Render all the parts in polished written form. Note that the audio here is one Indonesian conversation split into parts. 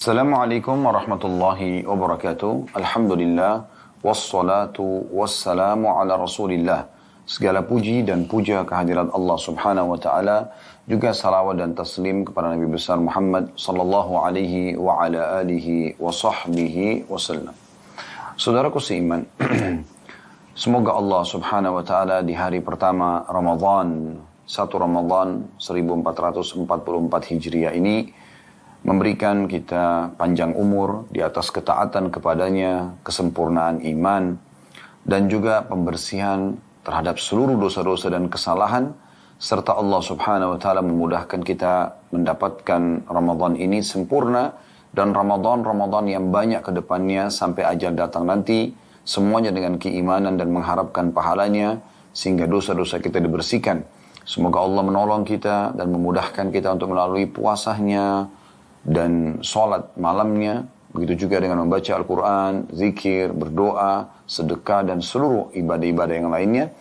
Assalamualaikum warahmatullahi wabarakatuh. Alhamdulillah. Wassalatu wassalamu ala rasulillah. Segala puji dan puja kehadirat Allah subhanahu wa ta'ala. Juga salawat dan taslim kepada Nabi besar Muhammad sallallahu alaihi wa ala alihi wa sahbihi wasallam. Saudaraku seiman. Semoga Allah subhanahu wa ta'ala di hari pertama Ramadan, 1 Ramadan 1444 Hijriah ini memberikan kita panjang umur di atas ketaatan kepadanya, kesempurnaan iman, dan juga pembersihan terhadap seluruh dosa-dosa dan kesalahan, serta Allah subhanahu wa ta'ala memudahkan kita mendapatkan Ramadan ini sempurna, dan Ramadan yang banyak ke depannya sampai ajal datang nanti, semuanya dengan keimanan dan mengharapkan pahalanya, sehingga dosa-dosa kita dibersihkan. Semoga Allah menolong kita dan memudahkan kita untuk melalui puasanya, dan sholat malamnya, begitu juga dengan membaca Al-Quran, zikir, berdoa, sedekah, dan seluruh ibadah-ibadah yang lainnya.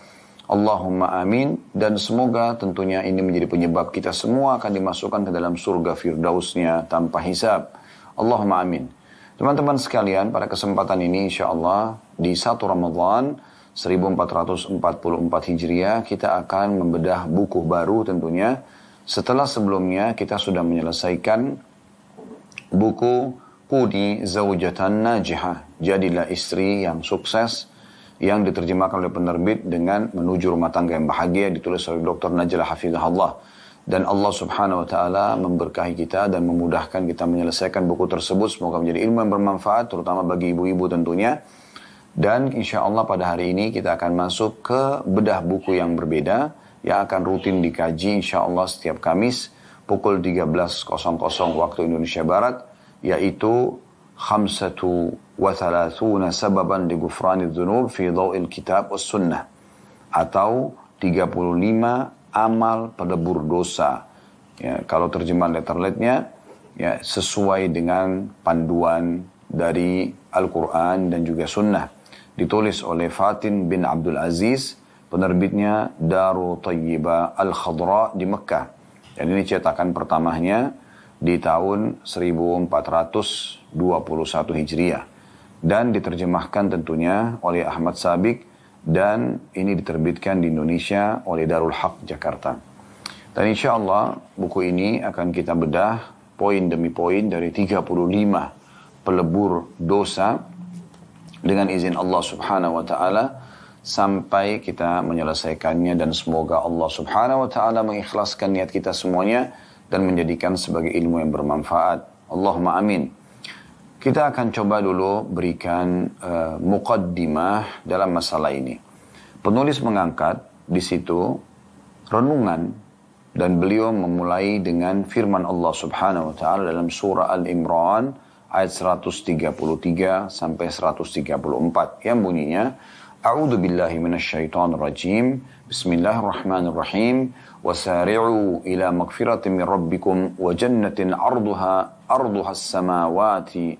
Allahumma amin. Dan semoga tentunya ini menjadi penyebab kita semua akan dimasukkan ke dalam surga firdausnya tanpa hisab. Allahumma amin. Teman-teman sekalian, pada kesempatan ini insyaAllah di 1 Ramadan 1444 Hijriah kita akan membedah buku baru tentunya. Setelah sebelumnya kita sudah menyelesaikan buku Qudi Zawjatan Najihah, jadilah istri yang sukses, yang diterjemahkan oleh penerbit dengan Menuju Rumah Tangga yang Bahagia, ditulis oleh Dr. Najlah Hafizahullah. Dan Allah subhanahu wa ta'ala memberkahi kita dan memudahkan kita menyelesaikan buku tersebut. Semoga menjadi ilmu yang bermanfaat, terutama bagi ibu-ibu tentunya. Dan insya Allah pada hari ini kita akan masuk ke bedah buku yang berbeda, yang akan rutin dikaji insya Allah setiap Kamis pukul 13.00 waktu Indonesia Barat, yaitu 35 sababan li ghufrani dzunub fi dhaw'il kitab was sunnah, atau 35 amal pelebur dosa. Ya, kalau terjemahan letterletnya ya, sesuai dengan panduan dari Al-Quran dan juga sunnah. Ditulis oleh Fatin bin Abdul Aziz, penerbitnya Darut Thayyibah Al-Khadra di Mekah. Dan ini cetakan pertamanya di tahun 1421 Hijriah. Dan diterjemahkan tentunya oleh Ahmad Sabik, dan ini diterbitkan di Indonesia oleh Darul Haq Jakarta. Dan insya Allah buku ini akan kita bedah poin demi poin dari 35 pelebur dosa dengan izin Allah subhanahu wa ta'ala, sampai kita menyelesaikannya, dan semoga Allah subhanahu wa ta'ala mengikhlaskan niat kita semuanya dan menjadikan sebagai ilmu yang bermanfaat. Allahumma amin. Kita akan coba dulu berikan muqaddimah dalam masalah ini. Penulis mengangkat di situ renungan, dan beliau memulai dengan firman Allah subhanahu wa ta'ala dalam surah Al-Imran ayat 133 sampai 134 yang bunyinya, A'udzu billahi minasyaitonir rajim. Bismillahirrahmanirrahim. Wasari'u ila magfiratin min rabbikum wa jannatin 'arduha as-samawati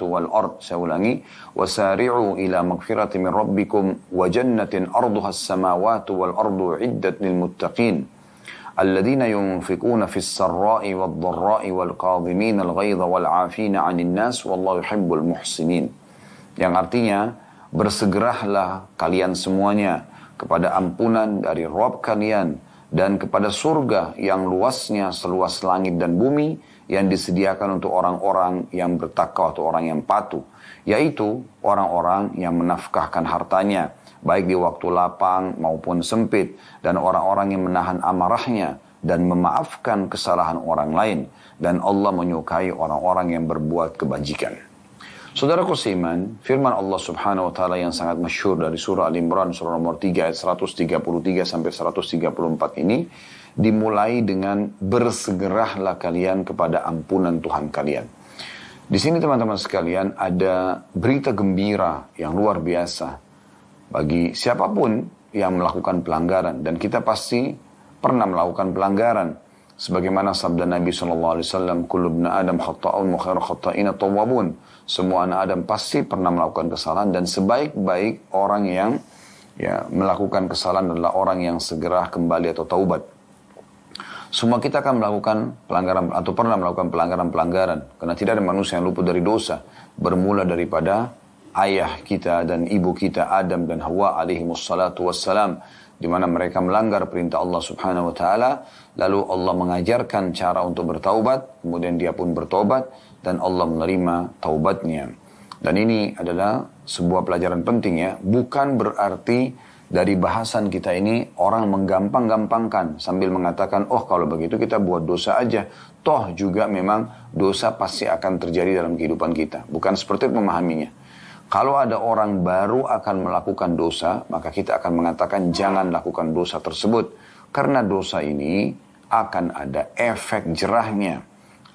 wal ard. Saya ulangi. Wasari'u ila magfiratin min rabbikum wa jannatin 'arduha as-samawati wal ardu 'iddat lil muttaqin. Alladzina yunfikuna fis sarra'i wad dharra'i wal kadhimina al ghaidha wal 'afina 'anil nas wallahu yuhibbul muhsinin. Yang artinya, bersegeralah kalian semuanya kepada ampunan dari Rabb kalian dan kepada surga yang luasnya seluas langit dan bumi, yang disediakan untuk orang-orang yang bertakwa atau orang yang patuh, yaitu orang-orang yang menafkahkan hartanya baik di waktu lapang maupun sempit, dan orang-orang yang menahan amarahnya dan memaafkan kesalahan orang lain, dan Allah menyukai orang-orang yang berbuat kebajikan. Saudaraku seiman, firman Allah subhanahu wa ta'ala yang sangat masyhur dari surah Al-Imran, surah nomor 3 ayat 133 sampai 134 ini, dimulai dengan bersegeralah kalian kepada ampunan Tuhan kalian. Di sini teman-teman sekalian ada berita gembira yang luar biasa bagi siapapun yang melakukan pelanggaran, dan kita pasti pernah melakukan pelanggaran. Sebagaimana sabda Nabi SAW, kullu ibn Adam khata'un wa khairu khata'ina tawwabun. Semua anak Adam pasti pernah melakukan kesalahan, dan sebaik-baik orang yang melakukan kesalahan adalah orang yang segera kembali atau taubat. Semua kita akan melakukan pelanggaran atau pernah melakukan pelanggaran-pelanggaran. Karena tidak ada manusia yang luput dari dosa. Bermula daripada ayah kita dan ibu kita Adam dan Hawa alaihimussalatu wassalam. Di mana mereka melanggar perintah Allah subhanahu wa ta'ala. Lalu Allah mengajarkan cara untuk bertaubat. Kemudian dia pun bertobat. Dan Allah menerima taubatnya. Dan ini adalah sebuah pelajaran penting ya. Bukan berarti dari bahasan kita ini orang menggampang-gampangkan sambil mengatakan, oh kalau begitu kita buat dosa aja. Toh juga memang dosa pasti akan terjadi dalam kehidupan kita. Bukan seperti itu memahaminya. Kalau ada orang baru akan melakukan dosa, maka kita akan mengatakan jangan lakukan dosa tersebut. Karena dosa ini akan ada efek jerahnya.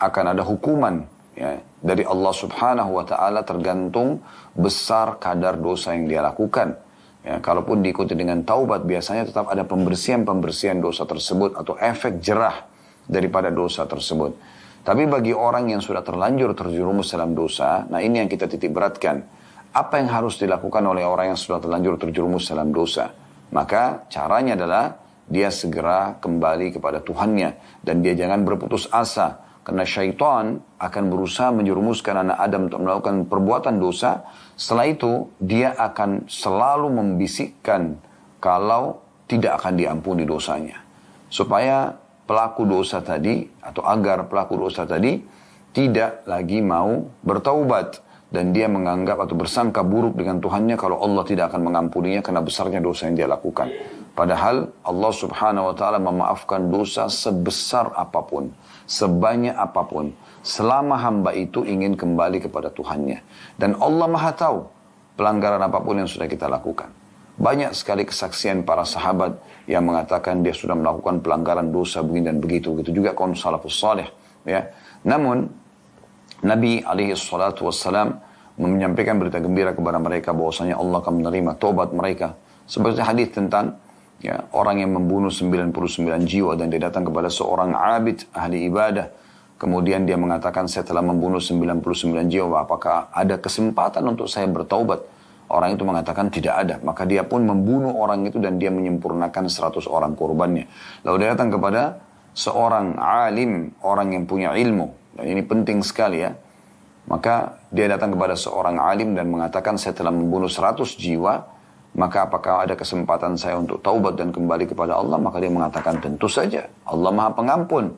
Akan ada hukuman ya, dari Allah subhanahu wa ta'ala tergantung besar kadar dosa yang dia lakukan. Ya, kalaupun diikuti dengan taubat biasanya tetap ada pembersihan dosa tersebut atau efek jerah daripada dosa tersebut. Tapi bagi orang yang sudah terlanjur terjerumus dalam dosa, nah ini yang kita titik beratkan. Apa yang harus dilakukan oleh orang yang sudah terlanjur terjerumus dalam dosa? Maka caranya adalah dia segera kembali kepada Tuhannya dan dia jangan berputus asa. Karena syaitan akan berusaha menjerumuskan anak Adam untuk melakukan perbuatan dosa. Setelah itu, dia akan selalu membisikkan kalau tidak akan diampuni dosanya. Supaya pelaku dosa tadi, atau agar pelaku dosa tadi, tidak lagi mau bertaubat. Dan dia menganggap atau bersangka buruk dengan Tuhannya kalau Allah tidak akan mengampuninya karena besarnya dosa yang dia lakukan. Padahal Allah subhanahu wa ta'ala memaafkan dosa sebesar apapun. Sebanyak apapun, selama hamba itu ingin kembali kepada Tuhannya. Dan Allah maha tahu pelanggaran apapun yang sudah kita lakukan. Banyak sekali kesaksian para sahabat yang mengatakan dia sudah melakukan pelanggaran dosa begini dan begitu. Begitu juga kaum salafus salih. Ya. Namun, Nabi alaihissalatu wassalam menyampaikan berita gembira kepada mereka bahwasanya Allah akan menerima taubat mereka. Seperti hadis tentang ya, orang yang membunuh 99 jiwa dan dia datang kepada seorang abid, ahli ibadah. Kemudian dia mengatakan, saya telah membunuh 99 jiwa, apakah ada kesempatan untuk saya bertaubat? Orang itu mengatakan tidak ada. Maka dia pun membunuh orang itu dan dia menyempurnakan 100 orang korbannya. Lalu dia datang kepada seorang alim, orang yang punya ilmu. Dan ini penting sekali ya. Maka dia datang kepada seorang alim dan mengatakan, saya telah membunuh 100 jiwa. Maka apakah ada kesempatan saya untuk taubat dan kembali kepada Allah? Maka dia mengatakan tentu saja. Allah maha pengampun.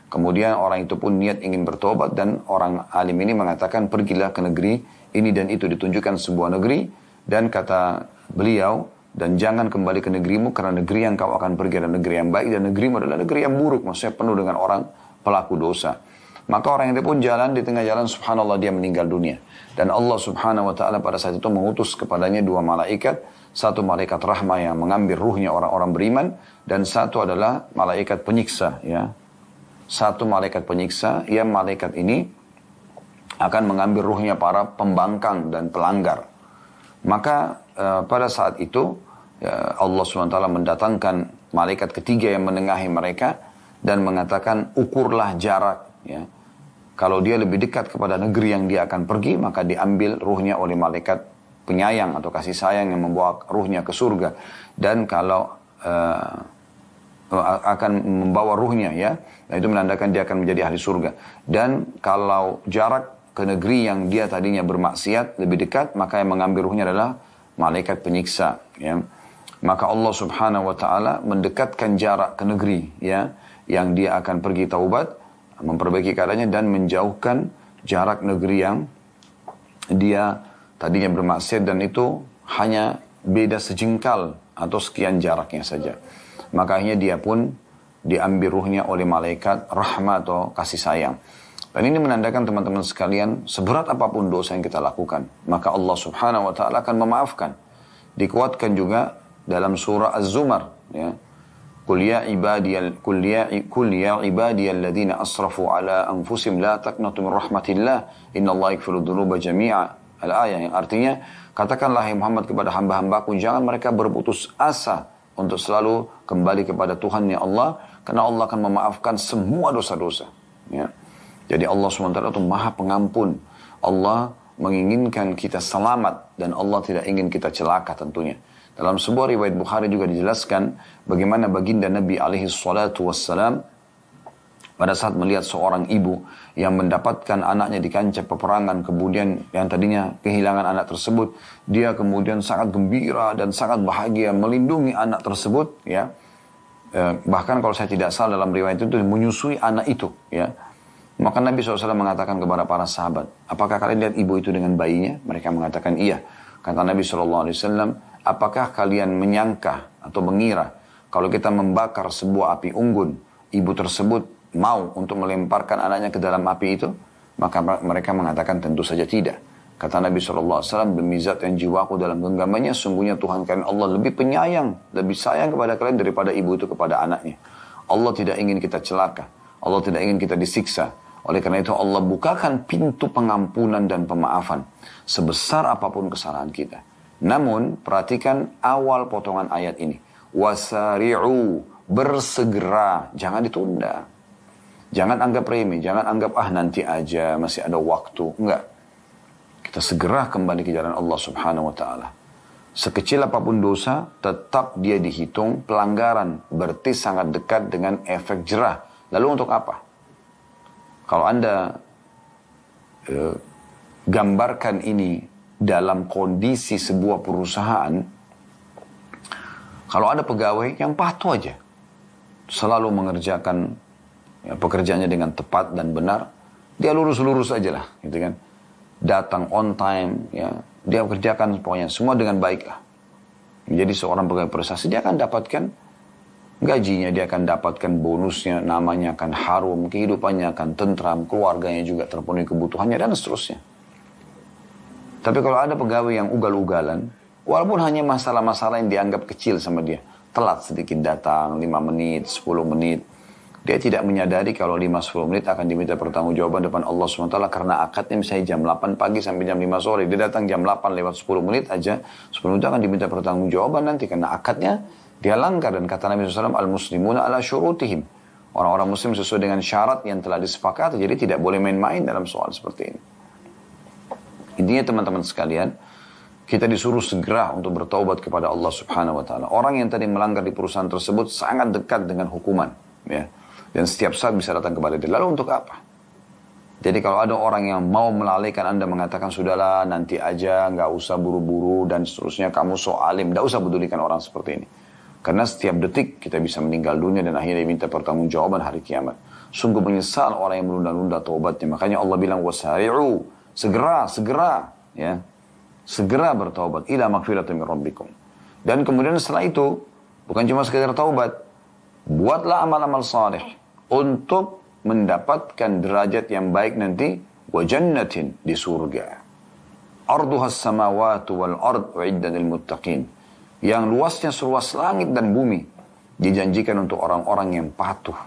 Kemudian orang itu pun niat ingin bertobat dan orang alim ini mengatakan pergilah ke negeri ini dan itu, ditunjukkan sebuah negeri. Dan kata beliau, dan jangan kembali ke negerimu karena negeri yang kau akan pergi adalah negeri yang baik dan negerimu adalah negeri yang buruk. Maksudnya penuh dengan orang pelaku dosa. Maka orang itu pun jalan, di tengah jalan subhanallah dia meninggal dunia. Dan Allah subhanahu wa ta'ala pada saat itu mengutus kepadanya 2 malaikat. Satu malaikat rahmah yang mengambil ruhnya orang-orang beriman. Dan satu adalah malaikat penyiksa. Ya. Satu malaikat penyiksa yang malaikat ini akan mengambil ruhnya para pembangkang dan pelanggar. Maka pada saat itu Allah SWT mendatangkan malaikat ketiga yang menengahi mereka. Dan mengatakan ukurlah jarak. Ya. Kalau dia lebih dekat kepada negeri yang dia akan pergi, maka diambil ruhnya oleh malaikat penyayang atau kasih sayang yang membawa ruhnya ke surga. Dan kalau akan membawa ruhnya ya, nah itu menandakan dia akan menjadi ahli surga. Dan kalau jarak ke negeri yang dia tadinya bermaksiat lebih dekat, maka yang mengambil ruhnya adalah malaikat penyiksa. Ya. Maka Allah subhanahu wa ta'ala mendekatkan jarak ke negeri ya, yang dia akan pergi taubat, memperbaiki keadaannya dan menjauhkan jarak negeri yang dia tadinya bermaksiat dan itu hanya beda sejengkal atau sekian jaraknya saja. Makanya dia pun diambil ruhnya oleh malaikat rahmat atau kasih sayang. Dan ini menandakan teman-teman sekalian, seberat apapun dosa yang kita lakukan, maka Allah subhanahu wa ta'ala akan memaafkan. Dikuatkan juga dalam surah Az-Zumar ya. Qul ya ibadiyalladzina asrafu ala anfusihim la taqnatu min rahmatillah innallaha yaghfiru dzunuba jami'a. Al-ayah yang artinya, katakanlah hai Muhammad kepada hamba-hambaku, jangan mereka berputus asa untuk selalu kembali kepada Tuhannya Allah, karena Allah akan memaafkan semua dosa-dosa. Ya. Jadi Allah SWT itu maha pengampun. Allah menginginkan kita selamat dan Allah tidak ingin kita celaka tentunya. Dalam sebuah riwayat Bukhari juga dijelaskan bagaimana baginda Nabi alaihi salatu wassalam Pada saat melihat seorang ibu yang mendapatkan anaknya di kancah peperangan, kemudian yang tadinya kehilangan anak tersebut, dia kemudian sangat gembira dan sangat bahagia melindungi anak tersebut, ya. Bahkan kalau saya tidak salah dalam riwayat itu menyusui anak itu, ya. Maka Nabi SAW mengatakan kepada para sahabat, apakah kalian lihat ibu itu dengan bayinya? Mereka mengatakan iya. Kata Nabi SAW, apakah kalian menyangka atau mengira kalau kita membakar sebuah api unggun, ibu tersebut mau untuk melemparkan anaknya ke dalam api itu? Maka mereka mengatakan tentu saja tidak. Kata Nabi SAW, demi zat yang jiwaku dalam genggamannya, sungguhnya Tuhan kalian Allah lebih penyayang, lebih sayang kepada kalian daripada ibu itu kepada anaknya. Allah tidak ingin kita celaka. Allah tidak ingin kita disiksa. Oleh karena itu Allah bukakan pintu pengampunan dan pemaafan sebesar apapun kesalahan kita. Namun perhatikan awal potongan ayat ini. Wasari'u, bersegera, jangan ditunda. Jangan anggap remeh, jangan anggap nanti aja, masih ada waktu. Enggak. Kita segera kembali ke jalan Allah Subhanahu wa taala. Sekecil apapun dosa, tetap dia dihitung pelanggaran, berarti sangat dekat dengan efek jerah. Lalu untuk apa? Kalau Anda gambarkan ini dalam kondisi sebuah perusahaan, kalau ada pegawai yang patuh aja, selalu mengerjakan pekerjaannya dengan tepat dan benar, dia lurus-lurus aja lah, gitu kan. Datang on time, ya, dia kerjakan pokoknya semua dengan baik lah. Menjadi seorang pegawai prestasi, dia akan dapatkan gajinya, dia akan dapatkan bonusnya, namanya akan harum, kehidupannya akan tentram, keluarganya juga terpenuhi kebutuhannya, dan seterusnya. Tapi kalau ada pegawai yang ugal-ugalan, walaupun hanya masalah-masalah yang dianggap kecil sama dia, telat sedikit datang, 5 menit, 10 menit, dia tidak menyadari kalau 5-10 menit akan diminta pertanggungjawaban depan Allah SWT karena akadnya misalnya jam 8 pagi sampai jam 5 sore. Dia datang jam 8 lewat 10 menit aja, 10 menit akan diminta pertanggungjawaban nanti karena akadnya dia langgar. Dan kata Nabi SAW, al-muslimuna ala syurutihim. Orang-orang muslim sesuai dengan syarat yang telah disepakati, jadi tidak boleh main-main dalam soal seperti ini. Intinya teman-teman sekalian, kita disuruh segera untuk bertaubat kepada Allah Subhanahu wa taala. Orang yang tadi melanggar di perusahaan tersebut sangat dekat dengan hukuman, ya. Dan setiap saat bisa datang kepada dia. Lalu untuk apa? Jadi kalau ada orang yang mau melalaikan Anda, mengatakan sudahlah nanti aja, nggak usah buru-buru dan seterusnya, kamu so alim, nggak usah pedulikan orang seperti ini. Karena setiap detik kita bisa meninggal dunia dan akhirnya diminta pertanggungjawaban hari kiamat. Sungguh menyesal orang yang menunda-nunda taubatnya. Makanya Allah bilang wasari'u, segera, ya, segera bertaubat ila magfiratin min rabbikum. Dan kemudian setelah itu bukan cuma sekedar taubat, buatlah amal-amal saleh untuk mendapatkan derajat yang baik nanti, wa jannatin, di surga. Arduhas samawatu wal ard uiddat lil muttaqin. Yang luasnya seluas langit dan bumi, dijanjikan untuk orang-orang yang patuh.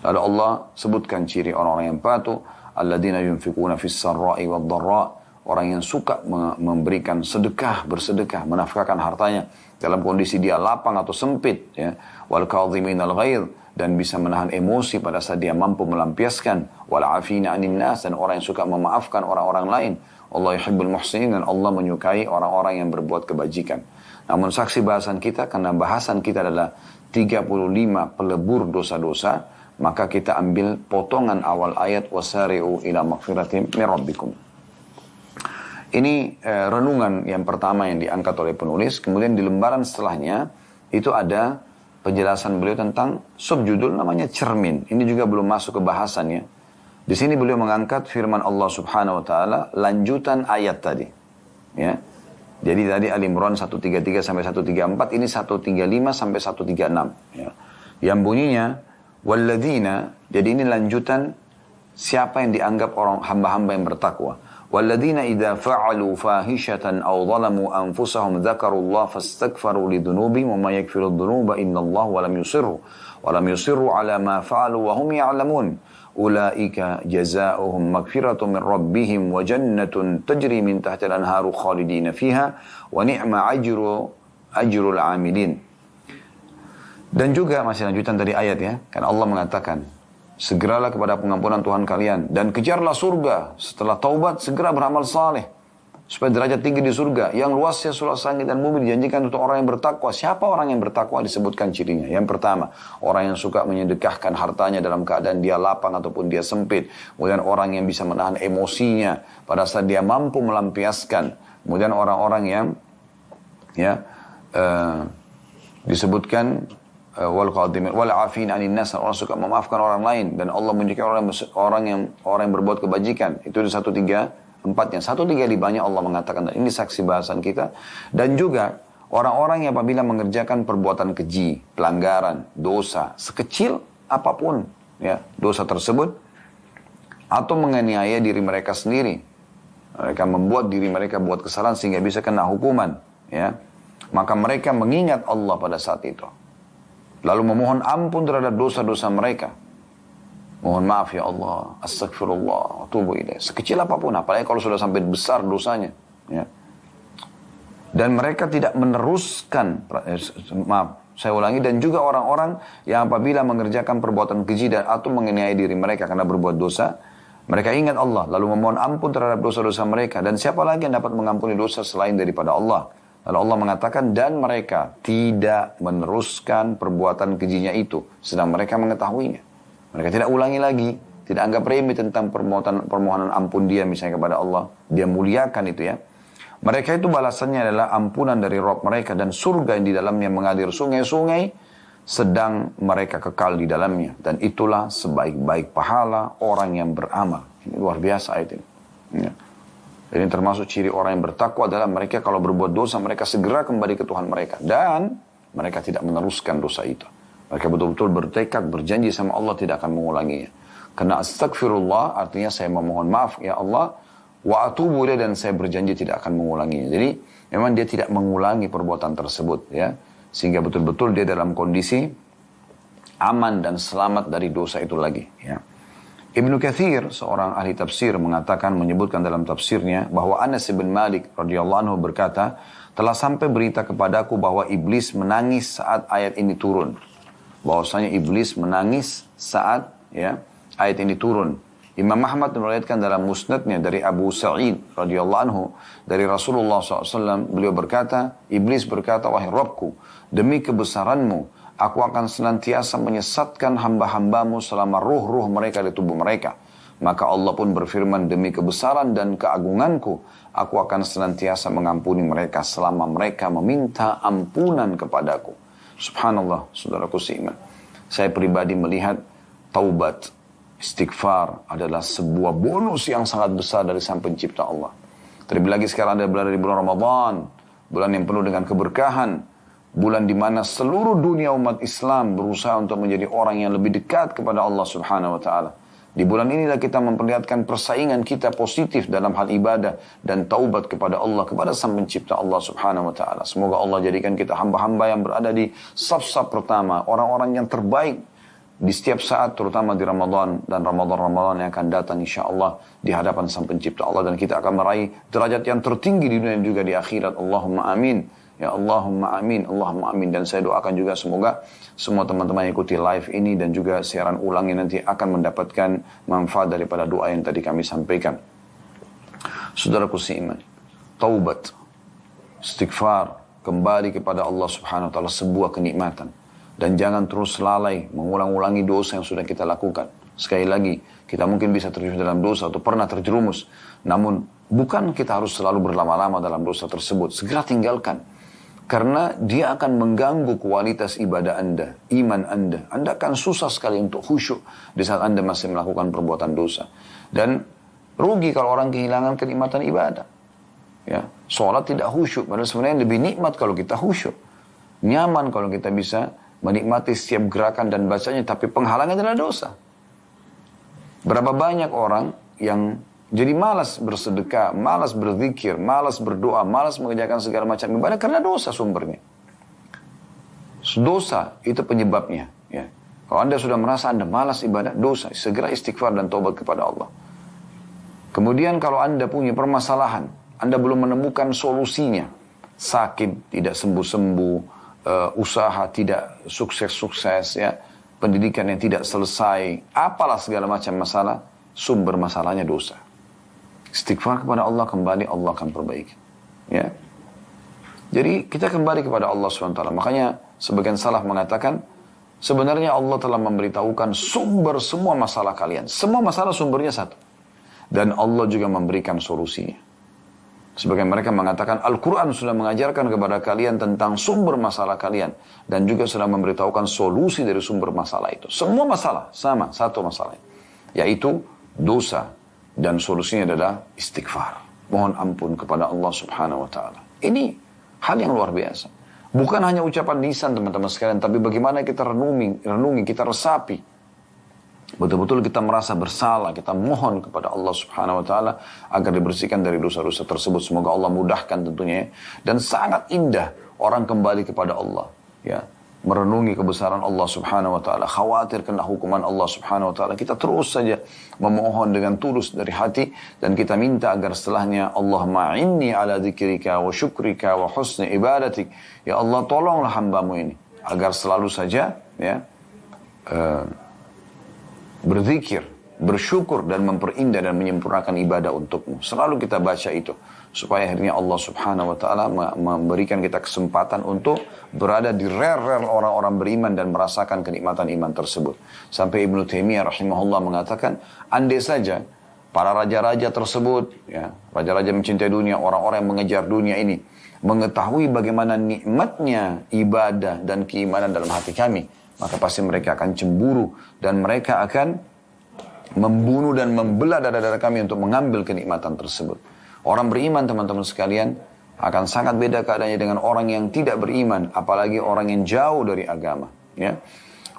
Lalu Allah sebutkan ciri orang-orang yang patuh, alladzina yunfikuna fis sarra'i wad dharra, orang yang suka memberikan sedekah, bersedekah, menafkahkan hartanya dalam kondisi dia lapang atau sempit, ya. Wal kadhiminal ghaidh, dan bisa menahan emosi pada saat dia mampu melampiaskan. Wal afina 'anil nas, dan orang yang suka memaafkan orang-orang lain. Allah yuhibbul muhsinin, dan Allah menyukai orang-orang yang berbuat kebajikan. Namun saksi bahasan kita, karena bahasan kita adalah 35 pelebur dosa-dosa, maka kita ambil potongan awal ayat wasari'u ila magfiratin min rabbikum. Ini renungan yang pertama yang diangkat oleh penulis. Kemudian di lembaran setelahnya itu ada penjelasan beliau tentang subjudul namanya cermin. Ini juga belum masuk ke bahasannya. Di sini beliau mengangkat firman Allah Subhanahu wa taala lanjutan ayat tadi. Ya. Jadi tadi Ali Imran 133 sampai 134, ini 135 sampai 136, ya. Yang bunyinya walladzina, jadi ini lanjutan siapa yang dianggap orang hamba-hamba yang bertakwa. Walladzina idza fa'alu fahishatan aw zalamu anfusahum dzakarullaha fastaghfaru lidzunubihim wa may yaghfiru dzunuba illallah wa lam yusirru ala ma fa'alu wa hum ya'lamun. Ulaika jazaohum maghfiratun min rabbihim wa jannatun tajri min tahtiha al-anharu khalidina fiha wa ni'ma ajrul 'amilin. Dan juga masih lanjutan dari ayat, ya. Kan Allah mengatakan, segeralah kepada pengampunan Tuhan kalian dan kejarlah surga. Setelah taubat segera beramal saleh. supaya derajat tinggi di surga. Yang luasnya luas langit dan bumi dijanjikan untuk orang yang bertakwa. Siapa orang yang bertakwa? Disebutkan cirinya. Yang pertama, orang yang suka menyedekahkan hartanya dalam keadaan dia lapang ataupun dia sempit. Kemudian orang yang bisa menahan emosinya pada saat dia mampu melampiaskan. Kemudian orang-orang yang disebutkan wal qadimin wal afin 'anil nas, orang suka memaafkan orang lain dan Allah menjadikan orang yang berbuat kebajikan. Itu di 134-nya. 135-nya Allah mengatakan, dan ini saksi bahasan kita. Dan juga orang-orang yang apabila mengerjakan perbuatan keji, pelanggaran, dosa, sekecil apapun ya dosa tersebut, atau menganiaya diri mereka sendiri, mereka membuat diri mereka buat kesalahan sehingga bisa kena hukuman, ya, maka mereka mengingat Allah pada saat itu, lalu memohon ampun terhadap dosa-dosa mereka. Mohon maaf ya Allah, astagfirullah, tubuh ilaih. Sekecil apapun, apalagi kalau sudah sampai besar dosanya. Ya. Dan mereka tidak meneruskan, saya ulangi, dan juga orang-orang yang apabila mengerjakan perbuatan keji dan atau menganiaya diri mereka karena berbuat dosa, mereka ingat Allah, lalu memohon ampun terhadap dosa-dosa mereka. Dan siapa lagi yang dapat mengampuni dosa selain daripada Allah? Lalu Allah mengatakan, dan mereka tidak meneruskan perbuatan kejinya itu, sedang mereka mengetahuinya. Mereka tidak ulangi lagi, tidak anggap remeh tentang permohonan ampun dia misalnya kepada Allah. Dia muliakan itu ya. Mereka itu balasannya adalah ampunan dari Rabb mereka dan surga yang di dalamnya mengalir sungai-sungai, sedang mereka kekal di dalamnya. Dan itulah sebaik-baik pahala orang yang beramal. Ini luar biasa ayat ini. Ya. Ini termasuk ciri orang yang bertakwa adalah mereka kalau berbuat dosa, mereka segera kembali ke Tuhan mereka. Dan mereka tidak meneruskan dosa itu. Mereka betul-betul bertekad, berjanji sama Allah tidak akan mengulanginya. Karena astagfirullah artinya saya memohon maaf ya Allah, wa atubu ilaih, dan saya berjanji tidak akan mengulanginya. Jadi memang dia tidak mengulangi perbuatan tersebut ya, sehingga betul-betul dia dalam kondisi aman dan selamat dari dosa itu lagi ya. Ibnu Katsir, seorang ahli tafsir, menyebutkan dalam tafsirnya bahwa Anas bin Malik radhiyallahu anhu berkata, telah sampai berita kepadaku bahwa iblis menangis saat ayat ini turun. Bahwasanya iblis menangis saat ya ayat ini turun. Imam Ahmad meriwayatkan dalam musnadnya dari Abu Sa'id radhiyallahu anhu dari Rasulullah SAW, beliau berkata, iblis berkata, wahai Rabbku, demi kebesaranmu, aku akan senantiasa menyesatkan hamba-hambamu selama ruh-ruh mereka di tubuh mereka. Maka Allah pun berfirman, demi kebesaran dan keagunganku, aku akan senantiasa mengampuni mereka selama mereka meminta ampunan kepadaku. Subhanallah, saudaraku seiman. Saya pribadi melihat taubat, istighfar adalah sebuah bonus yang sangat besar dari Sang Pencipta Allah. Terlebih lagi sekarang ada berada di bulan Ramadan, bulan yang penuh dengan keberkahan, bulan di mana seluruh dunia umat Islam berusaha untuk menjadi orang yang lebih dekat kepada Allah Subhanahu wa taala. Di bulan inilah kita memperlihatkan persaingan kita positif dalam hal ibadah dan taubat kepada Allah, kepada Sang Pencipta Allah Subhanahu wa taala. Semoga Allah jadikan kita hamba-hamba yang berada di saf-saf pertama, orang-orang yang terbaik di setiap saat, terutama di Ramadan dan Ramadan yang akan datang insyaallah di hadapan Sang Pencipta Allah, dan kita akan meraih derajat yang tertinggi di dunia dan juga di akhirat. Allahumma amin. Ya Allahumma amin, Allahumma amin. Dan saya doakan juga semoga semua teman-teman yang ikuti live ini dan juga siaran ulang ini nanti akan mendapatkan manfaat daripada doa yang tadi kami sampaikan. Saudaraku seiman, taubat, istighfar, kembali kepada Allah Subhanahu wa taala sebuah kenikmatan. Dan jangan terus lalai mengulang-ulangi dosa yang sudah kita lakukan. Sekali lagi, kita mungkin bisa terjerumus dalam dosa atau pernah terjerumus. Namun, bukan kita harus selalu berlama-lama dalam dosa tersebut. Segera tinggalkan. Karena dia akan mengganggu kualitas ibadah Anda, iman Anda. Anda akan susah sekali untuk khusyuk di saat Anda masih melakukan perbuatan dosa. Dan rugi kalau orang kehilangan kenikmatan ibadah. Ya, sholat tidak khusyuk. Padahal sebenarnya lebih nikmat kalau kita khusyuk. Nyaman kalau kita bisa menikmati setiap gerakan dan bacanya, tapi penghalangnya adalah dosa. Berapa banyak orang yang jadi malas bersedekah, malas berzikir, malas berdoa, malas mengerjakan segala macam ibadah karena dosa sumbernya. Dosa itu penyebabnya. Ya. Kalau Anda sudah merasa Anda malas ibadah, dosa, segera istighfar dan taubat kepada Allah. Kemudian kalau Anda punya permasalahan, Anda belum menemukan solusinya, sakit tidak sembuh-sembuh, usaha tidak sukses-sukses, ya, pendidikan yang tidak selesai, apalah segala macam masalah, sumber masalahnya dosa. Istighfar kepada Allah, kembali Allah akan perbaiki. Ya. Jadi kita kembali kepada Allah SWT. Makanya sebagian salaf mengatakan, sebenarnya Allah telah memberitahukan sumber semua masalah kalian. Semua masalah sumbernya satu. Dan Allah juga memberikan solusinya. Sebagian mereka mengatakan, Al-Quran sudah mengajarkan kepada kalian tentang sumber masalah kalian. Dan juga sudah memberitahukan solusi dari sumber masalah itu. Semua masalah sama, satu masalah. Yaitu dosa. Dan solusinya adalah istighfar. Mohon ampun kepada Allah Subhanahu wa Ta'ala. Ini hal yang luar biasa. Bukan hanya ucapan lisan teman-teman sekalian, tapi bagaimana kita renungi, kita resapi. Betul-betul kita merasa bersalah, kita mohon kepada Allah Subhanahu wa Ta'ala agar dibersihkan dari dosa-dosa tersebut. Semoga Allah mudahkan tentunya. Dan sangat indah orang kembali kepada Allah. Ya, merenungi kebesaran Allah Subhanahu wa Ta'ala, khawatir kena hukuman Allah Subhanahu wa Ta'ala. Kita terus saja memohon dengan tulus dari hati, dan kita minta agar setelahnya, Allahumma inni ala dzikrika wa syukrika wa husni ibadatik. Ya Allah, tolonglah hambamu ini agar selalu saja ya berzikir, bersyukur dan memperindah dan menyempurnakan ibadah untukmu. Selalu kita baca itu supaya akhirnya Allah Subhanahu wa Ta'ala memberikan kita kesempatan untuk berada di rel-rel orang-orang beriman dan merasakan kenikmatan iman tersebut. Sampai Ibnu Taimiyah rahimahullah mengatakan, andai saja para raja-raja tersebut, ya, raja-raja mencintai dunia, orang-orang yang mengejar dunia ini, mengetahui bagaimana nikmatnya ibadah dan keimanan dalam hati kami, maka pasti mereka akan cemburu dan mereka akan membunuh dan membelah dada-dada kami untuk mengambil kenikmatan tersebut. Orang beriman teman-teman sekalian akan sangat beda keadaannya dengan orang yang tidak beriman, apalagi orang yang jauh dari agama. Ya.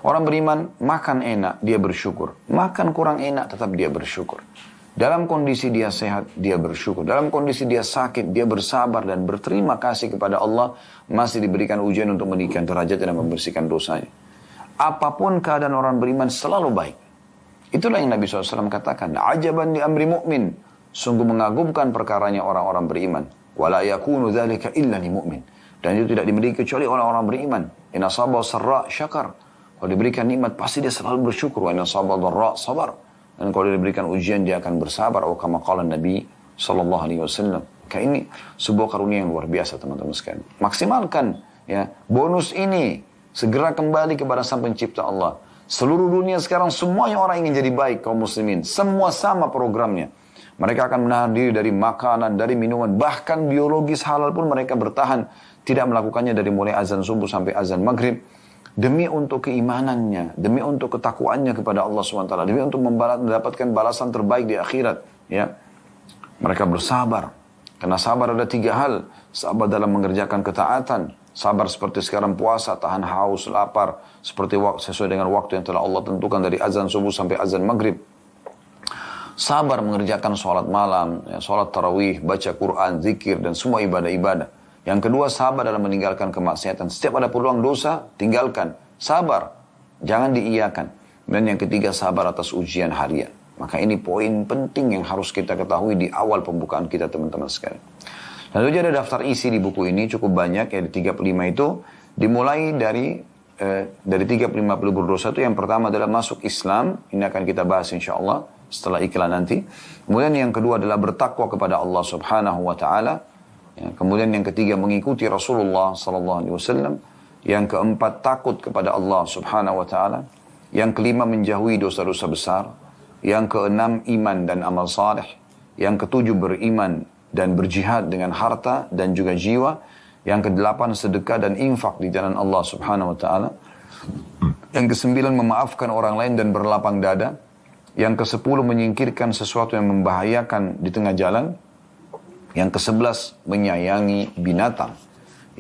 Orang beriman makan enak, dia bersyukur. Makan kurang enak, tetap dia bersyukur. Dalam kondisi dia sehat, dia bersyukur. Dalam kondisi dia sakit, dia bersabar dan berterima kasih kepada Allah, masih diberikan ujian untuk meninggikan derajat dan membersihkan dosanya. Apapun keadaan orang beriman selalu baik. Itulah yang Nabi SAW katakan, ajaban di amri mu'min. Sungguh mengagumkan perkaranya orang-orang beriman. Wala yakunu dzalika illa li mu'min. Dan itu tidak dimiliki kecuali orang-orang beriman. In asaba sarra syakar. Kalau diberikan nikmat pasti dia selalu bersyukur. Wa in asaba dharra sabar. Dan kalau diberikan ujian dia akan bersabar. Wa kama qala Nabi sallallahu alaihi wasallam. Ini sebuah karunia yang luar biasa teman-teman sekalian. Maksimalkan ya bonus ini. Segera kembali kepada Sang Pencipta Allah. Seluruh dunia sekarang semuanya orang ingin jadi baik kaum muslimin. Semua sama programnya. Mereka akan menahan diri dari makanan, dari minuman. Bahkan biologis halal pun mereka bertahan. Tidak melakukannya dari mulai azan subuh sampai azan maghrib. Demi untuk keimanannya. Demi untuk ketakwaannya kepada Allah SWT. Demi untuk mendapatkan balasan terbaik di akhirat. Ya. Mereka bersabar. Karena sabar ada 3 hal. Sabar dalam mengerjakan ketaatan. Sabar seperti sekarang puasa, tahan haus, lapar. Seperti sesuai dengan waktu yang telah Allah tentukan dari azan subuh sampai azan maghrib. Sabar mengerjakan sholat malam, ya, sholat tarawih, baca Quran, zikir, dan semua ibadah-ibadah. Yang kedua, sabar dalam meninggalkan kemaksiatan. Setiap ada peluang dosa, tinggalkan. Sabar, jangan diiyakan. Dan yang ketiga, sabar atas ujian harian. Maka ini poin penting yang harus kita ketahui di awal pembukaan kita teman-teman sekalian. Lalu ada daftar isi di buku ini cukup banyak, ya di 35 itu. Dimulai dari 35 pelebur dosa itu, yang pertama adalah masuk Islam. Ini akan kita bahas insya Allah setelah iklan nanti. Kemudian yang kedua adalah bertakwa kepada Allah Subhanahu wa Ta'ala. Ya, kemudian yang ketiga mengikuti Rasulullah Sallallahu Alaihi Wasallam. Yang keempat takut kepada Allah Subhanahu wa Ta'ala. Yang kelima menjauhi dosa-dosa besar. Yang keenam iman dan amal saleh. Yang ketujuh beriman dan berjihad dengan harta dan juga jiwa. Yang kedelapan sedekah dan infak di jalan Allah Subhanahu wa Ta'ala. Yang kesembilan memaafkan orang lain dan berlapang dada. Yang ke-10 menyingkirkan sesuatu yang membahayakan di tengah jalan. Yang ke-11 menyayangi binatang.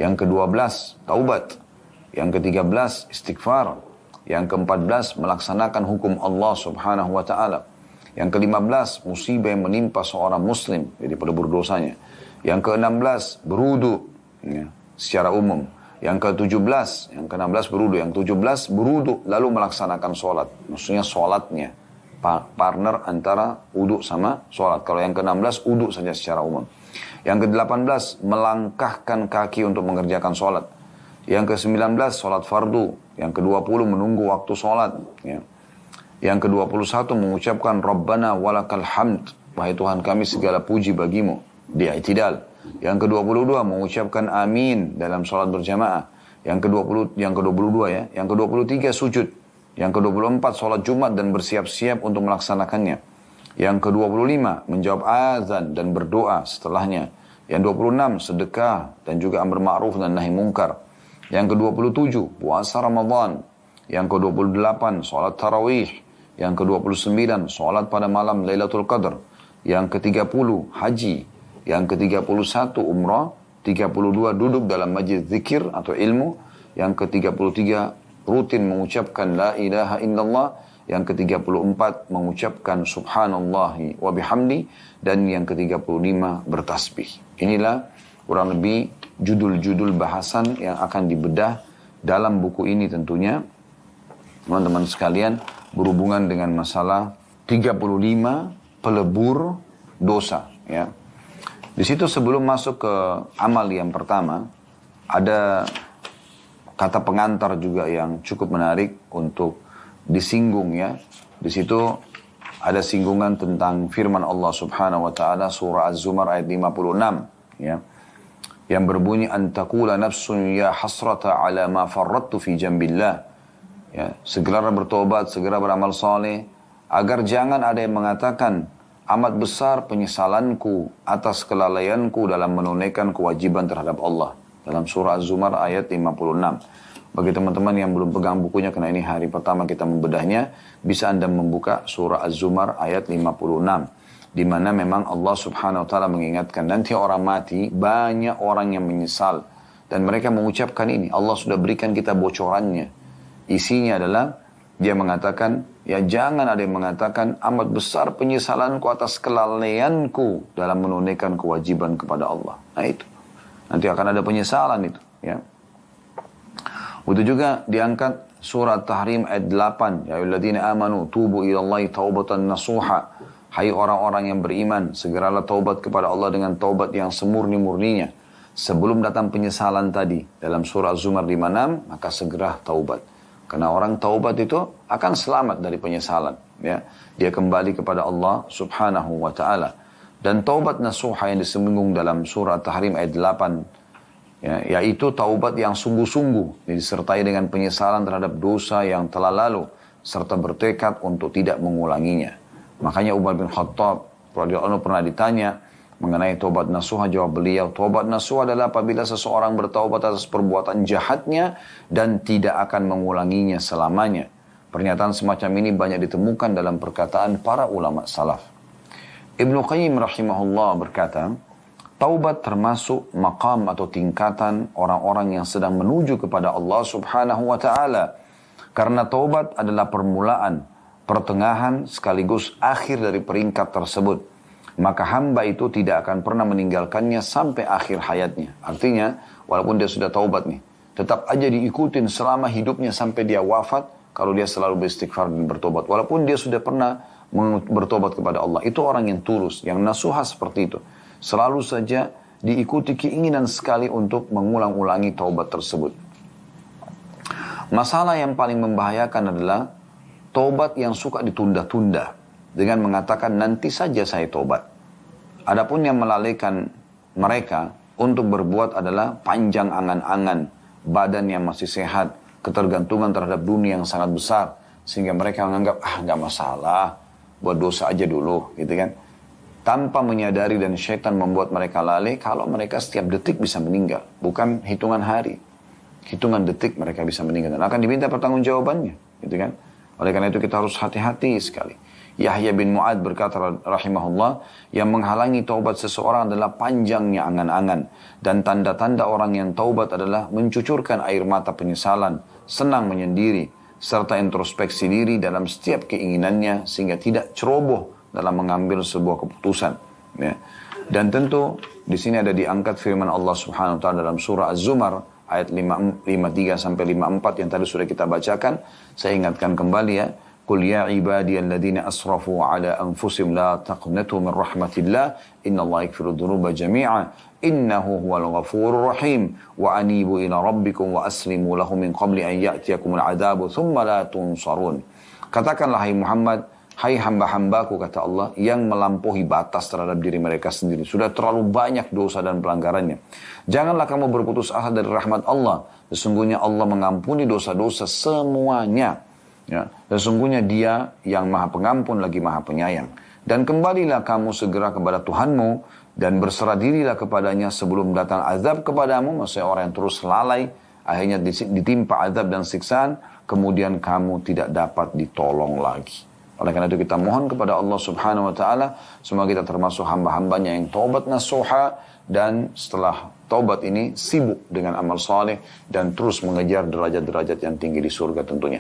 Yang ke-12 taubat. Yang ke-13 istighfar. Yang ke-14 melaksanakan hukum Allah Subhanahu wa Ta'ala. Yang ke-15 musibah yang menimpa seorang muslim, jadi pelebur dosanya. Yang ke-16 berudu ya, secara umum. Yang ke-17, yang ke-16 berudu. Yang ke-17 berudu lalu melaksanakan sholat. Maksudnya sholatnya. Partner antara uduk sama sholat. Kalau yang ke-16 uduk saja secara umum. Yang ke-18 melangkahkan kaki untuk mengerjakan sholat. Yang ke-19 sholat fardu. Yang ke-20 menunggu waktu sholat. Ya. Yang ke-21 mengucapkan Rabbana walakal hamd. wahai Tuhan kami segala puji bagimu, di i'tidal. Yang ke-22 mengucapkan amin dalam sholat berjamaah. Yang ke-22 ya. Yang ke-23 sujud. Yang ke-24 sholat Jumat dan bersiap-siap untuk melaksanakannya. Yang ke-25 menjawab azan dan berdoa setelahnya. Yang 26 sedekah dan juga amar ma'ruf dan nahi mungkar. Yang ke-27 puasa Ramadan. Yang ke-28 sholat tarawih. Yang ke-29 sholat pada malam Lailatul Qadar. Yang ke-30 haji. Yang ke-31 umrah. 32 duduk dalam majlis zikir atau ilmu. Yang ke-33 rutin mengucapkan la ilaha illallah. Yang ke-34 mengucapkan subhanallahi wa bihamdi. Dan yang ke-35 bertasbih. Inilah kurang lebih judul-judul bahasan yang akan dibedah dalam buku ini tentunya. Teman-teman sekalian, berhubungan dengan masalah 35 pelebur dosa. Ya. Di situ sebelum masuk ke amal yang pertama, ada kata pengantar juga yang cukup menarik untuk disinggung ya. Di situ ada singgungan tentang firman Allah Subhanahu wa taala surah Az-Zumar ayat 56 ya. Yang berbunyi antakula nafsun ya hasrata ala ma farrattu fi jambillah. Ya, segera bertobat, segera beramal saleh agar jangan ada yang mengatakan amat besar penyesalanku atas kelalaianku dalam menunaikan kewajiban terhadap Allah. Dalam surah Az-Zumar ayat 56. Bagi teman-teman yang belum pegang bukunya, karena ini hari pertama kita membedahnya, bisa Anda membuka surah Az-Zumar ayat 56. Di mana memang Allah Subhanahu wa taala mengingatkan nanti orang mati, banyak orang yang menyesal. Dan mereka mengucapkan ini, Allah sudah berikan kita bocorannya. Isinya adalah, dia mengatakan, ya jangan ada yang mengatakan amat besar penyesalanku atas kelalaianku dalam menunaikan kewajiban kepada Allah. Nah itu. Nanti akan ada penyesalan itu. Ya. Itu juga diangkat surat Tahrim ayat 8. Ya ayyuhalladzina amanu tubu ilallahi taubatan nasuha. Hai orang-orang yang beriman, segeralah taubat kepada Allah dengan taubat yang semurni-murninya. Sebelum datang penyesalan tadi. Dalam surah Az-Zumar 56, maka segera taubat. Karena orang taubat itu akan selamat dari penyesalan. Ya. Dia kembali kepada Allah Subhanahu wa ta'ala. Dan taubat nasuha yang disinggung dalam surah Tahrim ayat 8. Ya, yaitu taubat yang sungguh-sungguh. Disertai dengan penyesalan terhadap dosa yang telah lalu. Serta bertekad untuk tidak mengulanginya. Makanya Umar bin Khattab radhiyallahu anhu pernah ditanya mengenai taubat nasuha, jawab beliau, taubat nasuha adalah apabila seseorang bertaubat atas perbuatan jahatnya dan tidak akan mengulanginya selamanya. Pernyataan semacam ini banyak ditemukan dalam perkataan para ulama salaf. Ibnu Qayyim rahimahullah berkata, taubat termasuk maqam atau tingkatan orang-orang yang sedang menuju kepada Allah Subhanahu wa taala. Karena taubat adalah permulaan, pertengahan sekaligus akhir dari peringkat tersebut. Maka hamba itu tidak akan pernah meninggalkannya sampai akhir hayatnya. Artinya, walaupun dia sudah taubat nih, tetap aja diikutin selama hidupnya sampai dia wafat, kalau dia selalu beristighfar dan bertobat. Walaupun dia sudah pernah bertobat kepada Allah. Itu orang yang tulus, yang nasuha seperti itu. Selalu saja diikuti keinginan sekali untuk mengulang-ulangi taubat tersebut. Masalah yang paling membahayakan adalah taubat yang suka ditunda-tunda dengan mengatakan nanti saja saya tobat. Adapun yang melalaikan mereka untuk berbuat adalah panjang angan-angan, badan yang masih sehat, ketergantungan terhadap dunia yang sangat besar, sehingga mereka menganggap nggak masalah, buat dosa aja dulu, gitu kan? Tanpa menyadari dan syaitan membuat mereka lalai kalau mereka setiap detik bisa meninggal, bukan hitungan hari, hitungan detik mereka bisa meninggal dan akan diminta pertanggungjawabannya, gitu kan? Oleh karena itu kita harus hati-hati sekali. Yahya bin Mu'ad berkata rahimahullah, yang menghalangi taubat seseorang adalah panjangnya angan-angan. Dan tanda-tanda orang yang taubat adalah mencucurkan air mata penyesalan, senang menyendiri, serta introspeksi diri dalam setiap keinginannya sehingga tidak ceroboh dalam mengambil sebuah keputusan. Ya. Dan tentu di sini ada diangkat firman Allah Subhanahu wa taala dalam surah Az-Zumar ayat 53 sampai 54 yang tadi sudah kita bacakan. Saya ingatkan kembali ya. Qul ya ibadiyalladzina asrafu ala anfusihim la taqnatu min rahmatillah innallaha yaghfiru dzunuba jami'a innahu huwal ghafurur rahim wa anibu ila rabbikum wa aslimu lahu min qabli an ya'tiyakumul adzabu thumma la tunsarun. Katakanlah hai Muhammad, hai hamba-hambaku kata Allah, yang melampaui batas terhadap diri mereka sendiri. Sudah terlalu banyak dosa dan pelanggarannya. Janganlah kamu berputus asa dari rahmat Allah. Sesungguhnya Allah mengampuni dosa-dosa semuanya. Ya, sesungguhnya Dia yang Maha Pengampun lagi Maha Penyayang. Dan kembalilah kamu segera kepada Tuhanmu dan berserah dirilah kepadanya sebelum datang azab kepadamu. Maksudnya orang yang terus lalai, akhirnya ditimpa azab dan siksaan, kemudian kamu tidak dapat ditolong lagi. Oleh karena itu kita mohon kepada Allah Subhanahu wa taala, semoga kita termasuk hamba-hambanya yang taubat nasuha, dan setelah taubat ini sibuk dengan amal saleh dan terus mengejar derajat-derajat yang tinggi di surga tentunya.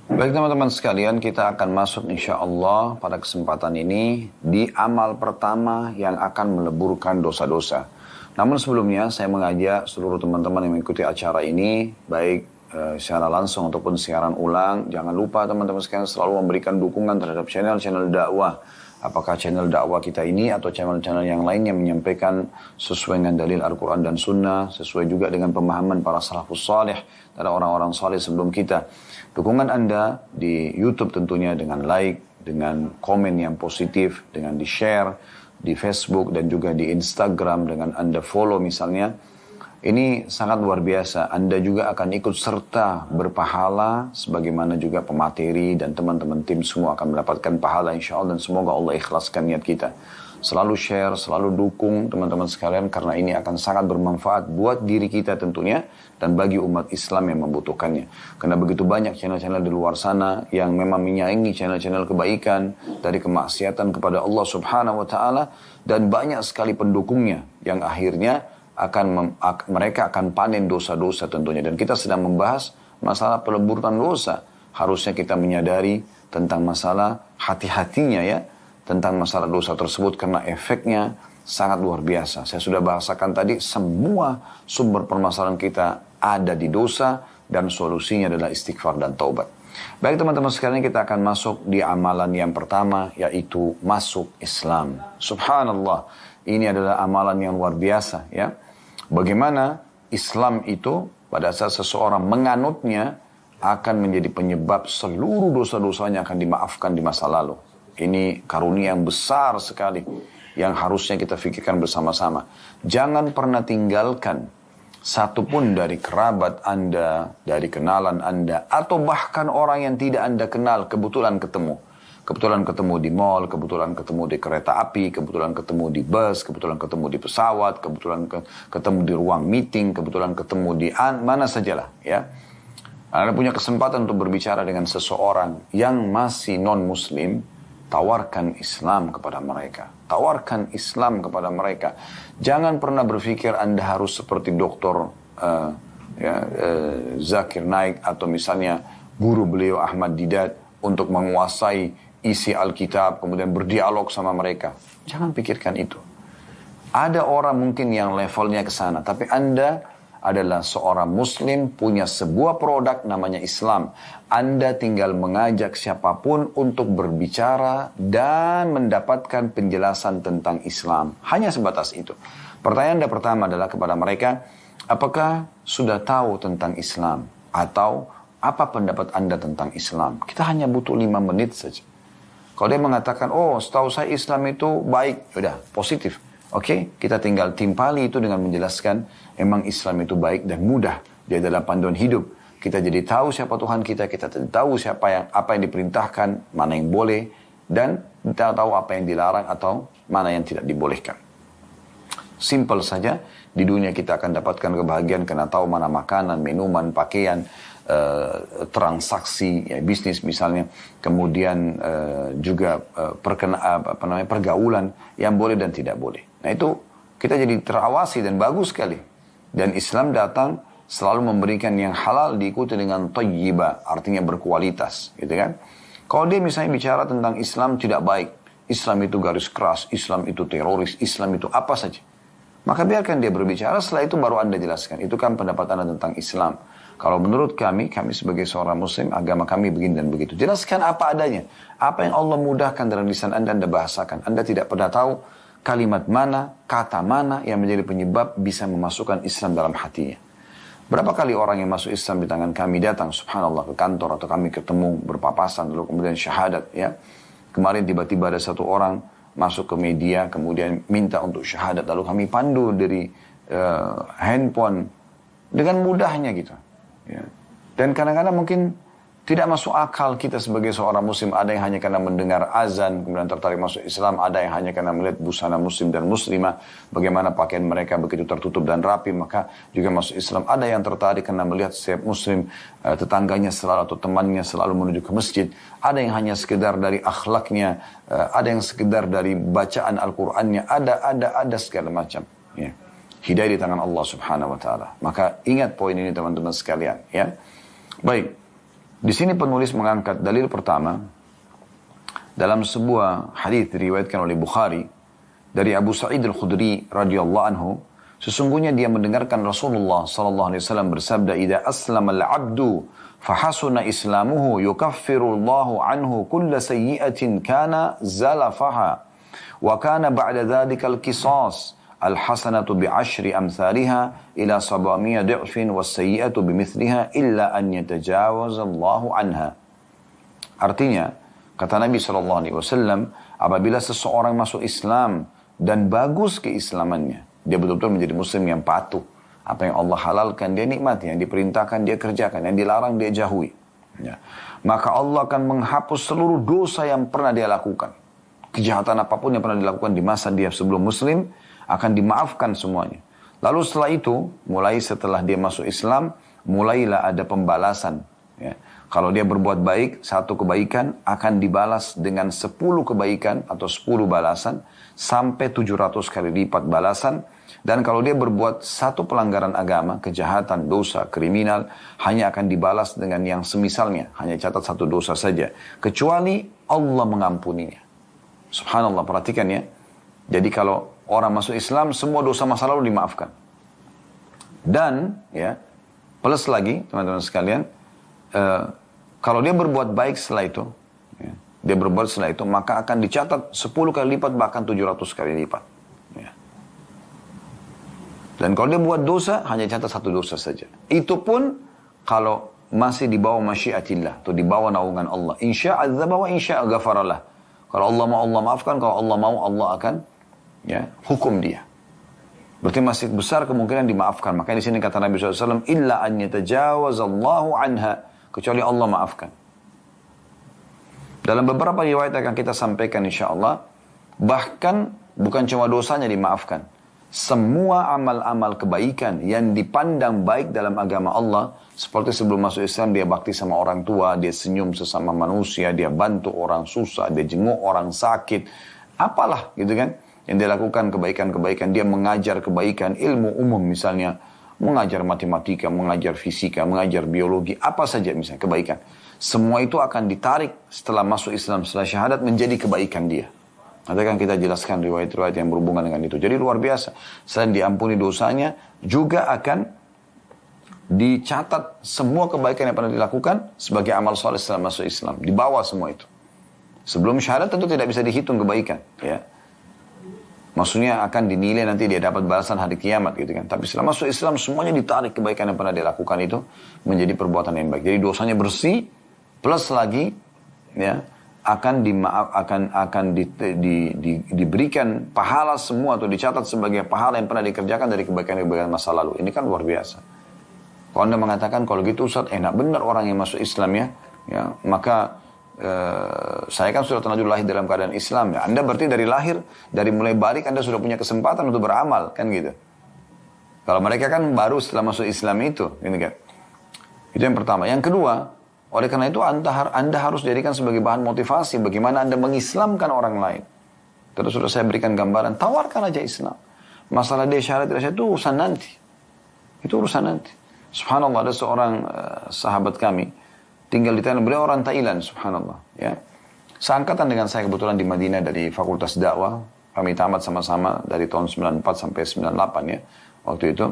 Baik teman-teman sekalian, kita akan masuk insya Allah pada kesempatan ini di amal pertama yang akan meleburkan dosa-dosa. Namun sebelumnya saya mengajak seluruh teman-teman yang mengikuti acara ini, baik secara langsung ataupun siaran ulang, jangan lupa teman-teman sekalian selalu memberikan dukungan terhadap channel-channel dakwah. Apakah channel dakwah kita ini atau channel-channel yang lain yang menyampaikan sesuai dengan dalil Al-Quran dan Sunnah, sesuai juga dengan pemahaman para salafus salih dan orang-orang salih sebelum kita. Dukungan Anda di YouTube tentunya dengan like, dengan komen yang positif, dengan di-share di Facebook dan juga di Instagram, dengan Anda follow misalnya. Ini sangat luar biasa. Anda juga akan ikut serta berpahala sebagaimana juga pemateri dan teman-teman tim semua akan mendapatkan pahala insya Allah, dan semoga Allah ikhlaskan niat kita. Selalu share, selalu dukung teman-teman sekalian karena ini akan sangat bermanfaat buat diri kita tentunya dan bagi umat Islam yang membutuhkannya. Karena begitu banyak channel-channel di luar sana yang memang menyaingi channel-channel kebaikan dari kemaksiatan kepada Allah Subhanahu wa taala, dan banyak sekali pendukungnya yang akhirnya mereka akan panen dosa-dosa tentunya. Dan kita sedang membahas masalah peleburan dosa. Harusnya kita menyadari tentang masalah hati-hatinya ya, tentang masalah dosa tersebut karena efeknya sangat luar biasa. Saya sudah bahasakan tadi, semua sumber permasalahan kita ada di dosa dan solusinya adalah istighfar dan taubat. Baik teman-teman sekalian, kita akan masuk di amalan yang pertama, yaitu masuk Islam. Subhanallah, ini adalah amalan yang luar biasa ya. Bagaimana Islam itu pada saat seseorang menganutnya akan menjadi penyebab seluruh dosa-dosanya akan dimaafkan di masa lalu. Ini karunia yang besar sekali yang harusnya kita fikirkan bersama-sama. Jangan pernah tinggalkan satupun dari kerabat Anda, dari kenalan Anda, atau bahkan orang yang tidak Anda kenal kebetulan ketemu. Kebetulan ketemu di mall, kebetulan ketemu di kereta api, kebetulan ketemu di bus, kebetulan ketemu di pesawat, kebetulan ketemu di ruang meeting, kebetulan ketemu di mana sajalah ya. Anda punya kesempatan untuk berbicara dengan seseorang yang masih non-muslim, tawarkan Islam kepada mereka. Tawarkan Islam kepada mereka. Jangan pernah berpikir Anda harus seperti Dr. Zakir Naik atau misalnya guru beliau Ahmad Didat untuk menguasai isi Alkitab, kemudian berdialog sama mereka. Jangan pikirkan itu. Ada orang mungkin yang levelnya ke sana, tapi Anda adalah seorang muslim, punya sebuah produk namanya Islam. Anda tinggal mengajak siapapun untuk berbicara dan mendapatkan penjelasan tentang Islam. Hanya sebatas itu. Pertanyaan Anda pertama adalah kepada mereka, apakah sudah tahu tentang Islam? Atau apa pendapat Anda tentang Islam? Kita hanya butuh 5 menit saja. Kalau dia mengatakan, oh setahu saya Islam itu baik, udah positif. Oke, kita tinggal timpali itu dengan menjelaskan, emang Islam itu baik dan mudah. Dia adalah panduan hidup. Kita jadi tahu siapa Tuhan kita tahu apa yang diperintahkan, mana yang boleh, dan kita tahu apa yang dilarang atau mana yang tidak dibolehkan. Simple saja, di dunia kita akan dapatkan kebahagiaan karena tahu mana makanan, minuman, pakaian, transaksi, ya, bisnis misalnya, kemudian juga pergaulan yang boleh dan tidak boleh. Nah itu kita jadi terawasi dan bagus sekali. Dan Islam datang selalu memberikan yang halal diikuti dengan thayyibah, artinya berkualitas, gitu kan? Kalau dia misalnya bicara tentang Islam tidak baik, Islam itu garis keras, Islam itu teroris, Islam itu apa saja, maka biarkan dia berbicara, setelah itu baru Anda jelaskan. Itu kan pendapat Anda tentang Islam. Kalau menurut kami sebagai seorang muslim, agama kami begini dan begitu. Jelaskan apa adanya. Apa yang Allah mudahkan dalam lisan Anda bahasakan. Anda tidak pernah tahu kalimat mana, kata mana yang menjadi penyebab bisa memasukkan Islam dalam hatinya. Berapa kali orang yang masuk Islam di tangan kami datang, subhanallah, ke kantor atau kami ketemu berpapasan, lalu kemudian syahadat, ya. Kemarin tiba-tiba ada satu orang masuk ke media, kemudian minta untuk syahadat, lalu kami pandu dari handphone dengan mudahnya gitu. Ya. Dan kadang-kadang mungkin tidak masuk akal kita sebagai seorang muslim. Ada yang hanya karena mendengar azan kemudian tertarik masuk Islam. Ada yang hanya karena melihat busana muslim dan muslimah, bagaimana pakaian mereka begitu tertutup dan rapi, maka juga masuk Islam. Ada yang tertarik karena melihat setiap muslim tetangganya selalu atau temannya selalu menuju ke masjid. Ada yang hanya sekedar dari akhlaknya, ada yang sekedar dari bacaan Al-Qur'annya, ada segala macam. Ya. Hidayah di tangan Allah Subhanahu wa taala. Maka ingat poin ini teman-teman sekalian, ya. Baik. Di sini penulis mengangkat dalil pertama dalam sebuah hadis diriwayatkan oleh Bukhari dari Abu Sa'id Al-Khudri radhiyallahu anhu, sesungguhnya dia mendengarkan Rasulullah sallallahu alaihi wasallam bersabda, "Idza aslama al-'abdu fa hasuna islamuhu yukaffiru Allahu anhu kulla sayyi'atin kana zalafaha wa kana ba'da dhalika al-qisas." Al-hasanatu bi'ashri amthaliha ila 700 di'fin was-sayyi'atu bimithliha illa an yatajawazallahu anha. Artinya, kata Nabi SAW, apabila seseorang masuk Islam dan bagus keislamannya, dia betul-betul menjadi muslim yang patuh. Apa yang Allah halalkan dia nikmati, yang diperintahkan dia kerjakan, yang dilarang dia jauhi. Ya. Maka Allah akan menghapus seluruh dosa yang pernah dia lakukan. Kejahatan apapun yang pernah dilakukan di masa dia sebelum muslim, akan dimaafkan semuanya. Lalu setelah itu, mulai setelah dia masuk Islam, mulailah ada pembalasan. Ya. Kalau dia berbuat baik, satu kebaikan akan dibalas dengan 10 kebaikan atau 10 balasan, sampai 700 kali lipat balasan. Dan kalau dia berbuat satu pelanggaran agama, kejahatan, dosa, kriminal, hanya akan dibalas dengan yang semisalnya. Hanya catat satu dosa saja. Kecuali Allah mengampuninya. Subhanallah, perhatikan ya. Jadi kalau orang masuk Islam, semua dosa masa lalu dimaafkan. Dan, ya, plus lagi, teman-teman sekalian, kalau dia berbuat baik setelah itu, ya, dia berbuat setelah itu, maka akan dicatat 10 kali lipat, bahkan 700 kali lipat. Ya. Dan kalau dia buat dosa, hanya catat satu dosa saja. Itu pun, kalau masih di bawah masyiatillah, atau di bawah naungan Allah. Insya azaba wa insya ghafaralah. Kalau Allah mau, Allah maafkan. Kalau Allah mau, Allah akan hukum dia. Berarti masih besar kemungkinan dimaafkan. Makanya di sini kata Nabi SAW, illa an yatajawazallahu anha, kecuali Allah maafkan. Dalam beberapa riwayat akan kita sampaikan insyaAllah, bahkan bukan cuma dosanya dimaafkan, semua amal-amal kebaikan yang dipandang baik dalam agama Allah, seperti sebelum masuk Islam dia bakti sama orang tua, dia senyum sesama manusia, dia bantu orang susah, dia jenguk orang sakit, apalah gitu kan, yang dia lakukan kebaikan-kebaikan, dia mengajar kebaikan, ilmu umum misalnya, mengajar matematika, mengajar fisika, mengajar biologi, apa saja misalnya kebaikan. Semua itu akan ditarik setelah masuk Islam, setelah syahadat menjadi kebaikan dia. Nanti kan kita jelaskan riwayat-riwayat yang berhubungan dengan itu. Jadi luar biasa. Selain diampuni dosanya, juga akan dicatat semua kebaikan yang pernah dilakukan sebagai amal soleh setelah masuk Islam. Di bawah semua itu. Sebelum syahadat tentu tidak bisa dihitung kebaikan, ya. Maksudnya akan dinilai nanti dia dapat balasan hari kiamat gitu kan. Tapi setelah masuk Islam semuanya ditarik kebaikan yang pernah dia lakukan itu menjadi perbuatan yang baik. Jadi dosanya bersih, plus lagi ya akan diberikan pahala semua atau dicatat sebagai pahala yang pernah dikerjakan dari kebaikan-kebaikan masa lalu. Ini kan luar biasa. Kalau Anda mengatakan kalau gitu Ustaz enak benar orang yang masuk Islam ya maka saya kan sudah terlanjur lahir dalam keadaan Islam ya. Anda berarti dari lahir, dari mulai balik Anda sudah punya kesempatan untuk beramal kan gitu. Kalau mereka kan baru setelah masuk Islam itu gitu kan. Itu yang pertama. Yang kedua, oleh karena itu Anda harus jadikan sebagai bahan motivasi bagaimana Anda mengislamkan orang lain. Terus sudah saya berikan gambaran, tawarkan aja Islam. Masalah dia syarat tidak syarat itu urusan nanti. Itu urusan nanti. Subhanallah, ada seorang sahabat kami tinggal di Thailand, beliau orang Thailand, subhanallah. Ya. Seangkatan dengan saya kebetulan di Madinah dari Fakultas Dakwah, kami tamat sama-sama dari tahun 94 sampai 98 ya, waktu itu.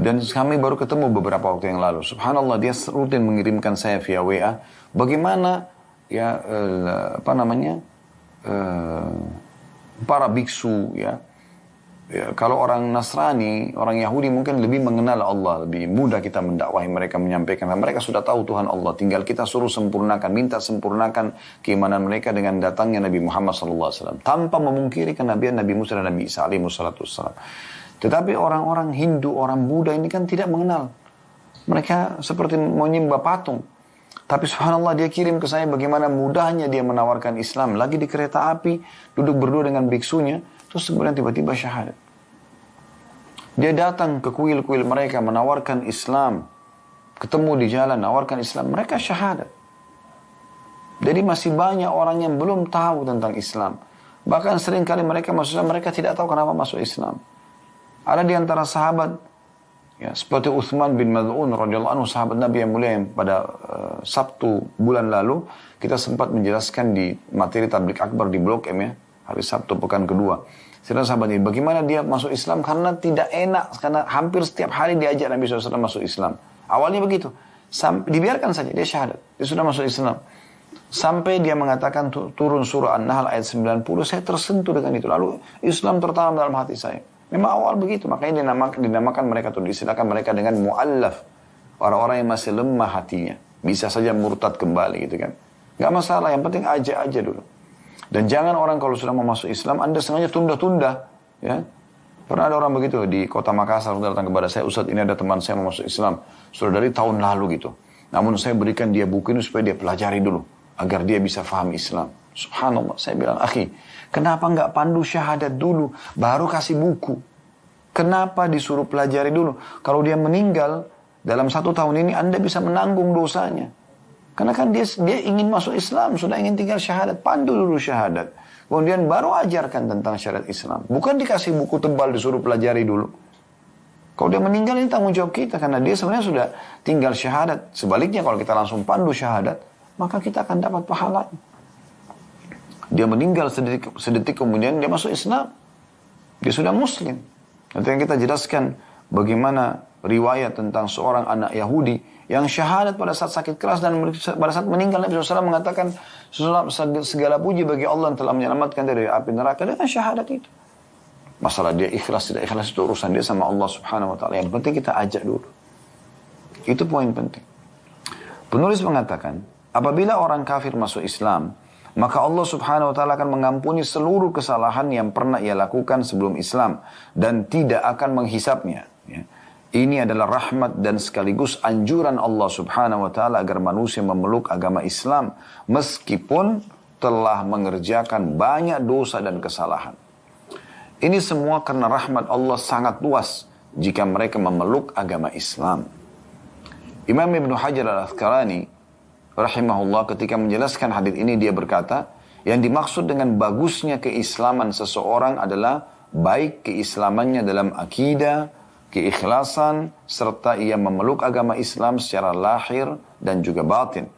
Dan kami baru ketemu beberapa waktu yang lalu. Subhanallah, dia rutin mengirimkan saya via WA, bagaimana ya para biksu ya Ya, kalau orang Nasrani, orang Yahudi mungkin lebih mengenal Allah, lebih mudah kita mendakwahi mereka, menyampaikan. Mereka sudah tahu Tuhan Allah, tinggal kita suruh sempurnakan, minta sempurnakan keimanan mereka dengan datangnya Nabi Muhammad SAW. Tanpa memungkiri kenabian Nabi Musa dan Nabi Isa alaihissalam. Tetapi orang-orang Hindu, orang Buddha ini kan tidak mengenal. Mereka seperti menyembah patung. Tapi subhanallah dia kirim ke saya bagaimana mudahnya dia menawarkan Islam. Lagi di kereta api, duduk berdua dengan biksunya, terus kemudian tiba-tiba syahadat. Dia datang ke kuil-kuil mereka menawarkan Islam. Ketemu di jalan, nawarkan Islam. Mereka syahadat. Jadi masih banyak orang yang belum tahu tentang Islam. Bahkan seringkali mereka masuk Islam, mereka tidak tahu kenapa masuk Islam. Ada di antara sahabat, ya, seperti Uthman bin Mad'un radhiyallahu anhu, sahabat Nabi yang mulia, yang pada Sabtu bulan lalu kita sempat menjelaskan di materi tablik akbar di Blok M, ya, hari Sabtu pekan kedua. Sedang sahabat ini, bagaimana dia masuk Islam karena tidak enak, karena hampir setiap hari diajak Nabi SAW masuk Islam. Awalnya begitu, dibiarkan saja, dia syahadat, dia sudah masuk Islam. Sampai dia mengatakan turun surah An-Nahl ayat 90, saya tersentuh dengan itu. Lalu Islam tertanam dalam hati saya. Memang awal begitu, makanya dinamakan mereka tuh, disilakan mereka dengan mu'allaf. Orang-orang yang masih lemah hatinya. Bisa saja murtad kembali gitu kan. Gak masalah, yang penting aja dulu. Dan jangan orang kalau sudah mau masuk Islam, Anda sengaja tunda-tunda. Ya. Pernah ada orang begitu di kota Makassar, datang kepada saya, Ustaz ini ada teman saya mau masuk Islam. Sudah dari tahun lalu gitu. Namun saya berikan dia buku ini supaya dia pelajari dulu. Agar dia bisa faham Islam. Subhanallah, saya bilang, akhi, kenapa nggak pandu syahadat dulu, baru kasih buku? Kenapa disuruh pelajari dulu? Kalau dia meninggal, dalam 1 tahun ini Anda bisa menanggung dosanya. Karena kan dia ingin masuk Islam, sudah ingin tinggal syahadat, pandu dulu syahadat. Kemudian baru ajarkan tentang syariat Islam. Bukan dikasih buku tebal, disuruh pelajari dulu. Kalau dia meninggal ini tanggung jawab kita, karena dia sebenarnya sudah tinggal syahadat. Sebaliknya kalau kita langsung pandu syahadat, maka kita akan dapat pahalanya. Dia meninggal sedetik kemudian dia masuk Islam. Dia sudah Muslim. Nanti yang kita jelaskan bagaimana riwayat tentang seorang anak Yahudi yang syahadat pada saat sakit keras dan pada saat meninggal Nabi SAW mengatakan segala puji bagi Allah yang telah menyelamatkan dari api neraka dengan syahadat itu. Masalah dia ikhlas tidak ikhlas itu urusan dia sama Allah Subhanahu Wa Taala. Yang penting kita ajak dulu. Itu poin penting. Penulis mengatakan apabila orang kafir masuk Islam, maka Allah Subhanahu Wa Taala akan mengampuni seluruh kesalahan yang pernah ia lakukan sebelum Islam dan tidak akan menghisapnya. Ya. Ini adalah rahmat dan sekaligus anjuran Allah Subhanahu Wa Taala agar manusia memeluk agama Islam meskipun telah mengerjakan banyak dosa dan kesalahan. Ini semua karena rahmat Allah sangat luas jika mereka memeluk agama Islam. Imam Ibn Hajar Al-Asqalani rahimahullah ketika menjelaskan hadis ini dia berkata, yang dimaksud dengan bagusnya keislaman seseorang adalah baik keislamannya dalam akidah, keikhlasan, serta ia memeluk agama Islam secara lahir dan juga batin.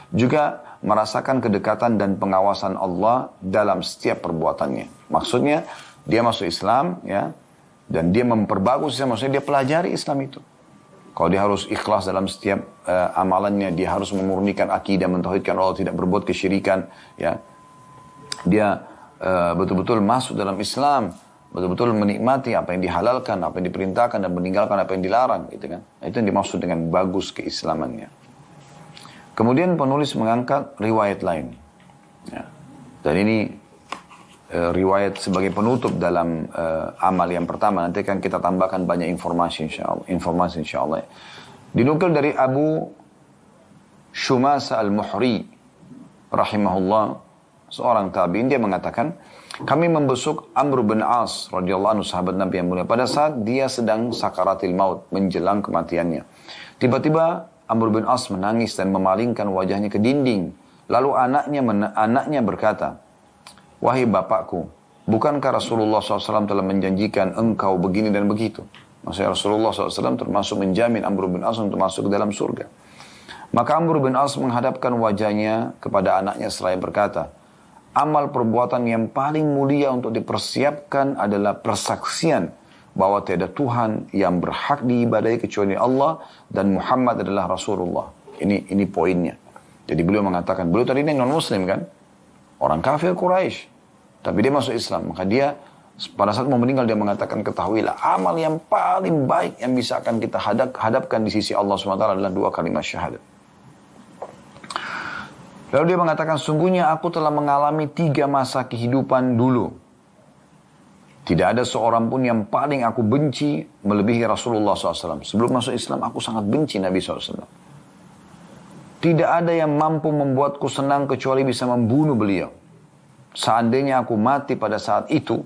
Juga merasakan kedekatan dan pengawasan Allah dalam setiap perbuatannya. Maksudnya dia masuk Islam ya, dan dia memperbagus Islam, maksudnya dia pelajari Islam itu. Kalau dia harus ikhlas dalam setiap amalannya, dia harus memurnikan akidah, mentauhidkan Allah, tidak berbuat kesyirikan, ya. Dia betul-betul masuk dalam Islam, betul-betul menikmati apa yang dihalalkan, apa yang diperintahkan, dan meninggalkan apa yang dilarang, gitu kan. Nah, itu yang dimaksud dengan bagus keislamannya. Kemudian penulis mengangkat riwayat lain, ya. Dan ini riwayat sebagai penutup dalam amal yang pertama. Nanti kan kita tambahkan banyak informasi insyaallah. Dinukil dari Abu Shumasa Al-Muhri rahimahullah, seorang tabi'in, dia mengatakan, kami membesuk Amr bin As radhiyallahu anhu, sahabat Nabi yang mulia, pada saat dia sedang sakaratil maut, menjelang kematiannya. Tiba-tiba Amr bin As menangis dan memalingkan wajahnya ke dinding. Lalu anaknya berkata, wahai bapakku, bukankah Rasulullah SAW telah menjanjikan engkau begini dan begitu? Maksudnya Rasulullah SAW termasuk menjamin Amr bin As untuk masuk ke dalam surga. Maka Amr bin As menghadapkan wajahnya kepada anaknya seraya berkata, amal perbuatan yang paling mulia untuk dipersiapkan adalah persaksian bahwa tiada Tuhan yang berhak diibadahi kecuali Allah dan Muhammad adalah Rasulullah. Ini poinnya. Jadi beliau mengatakan, beliau tadi ini non-muslim kan? Orang kafir Quraisy, tapi dia masuk Islam. Maka dia Pada saat mau meninggal dia mengatakan, ketahuilah amal yang paling baik yang bisa akan kita hadapkan di sisi Allah SWT adalah 2 kalimat syahadat. Lalu dia mengatakan, sungguhnya aku telah mengalami 3 masa kehidupan dulu. Tidak ada seorang pun yang paling aku benci melebihi Rasulullah SAW. Sebelum masuk Islam aku sangat benci Nabi SAW. Tidak ada yang mampu membuatku senang kecuali bisa membunuh beliau. Seandainya aku mati pada saat itu,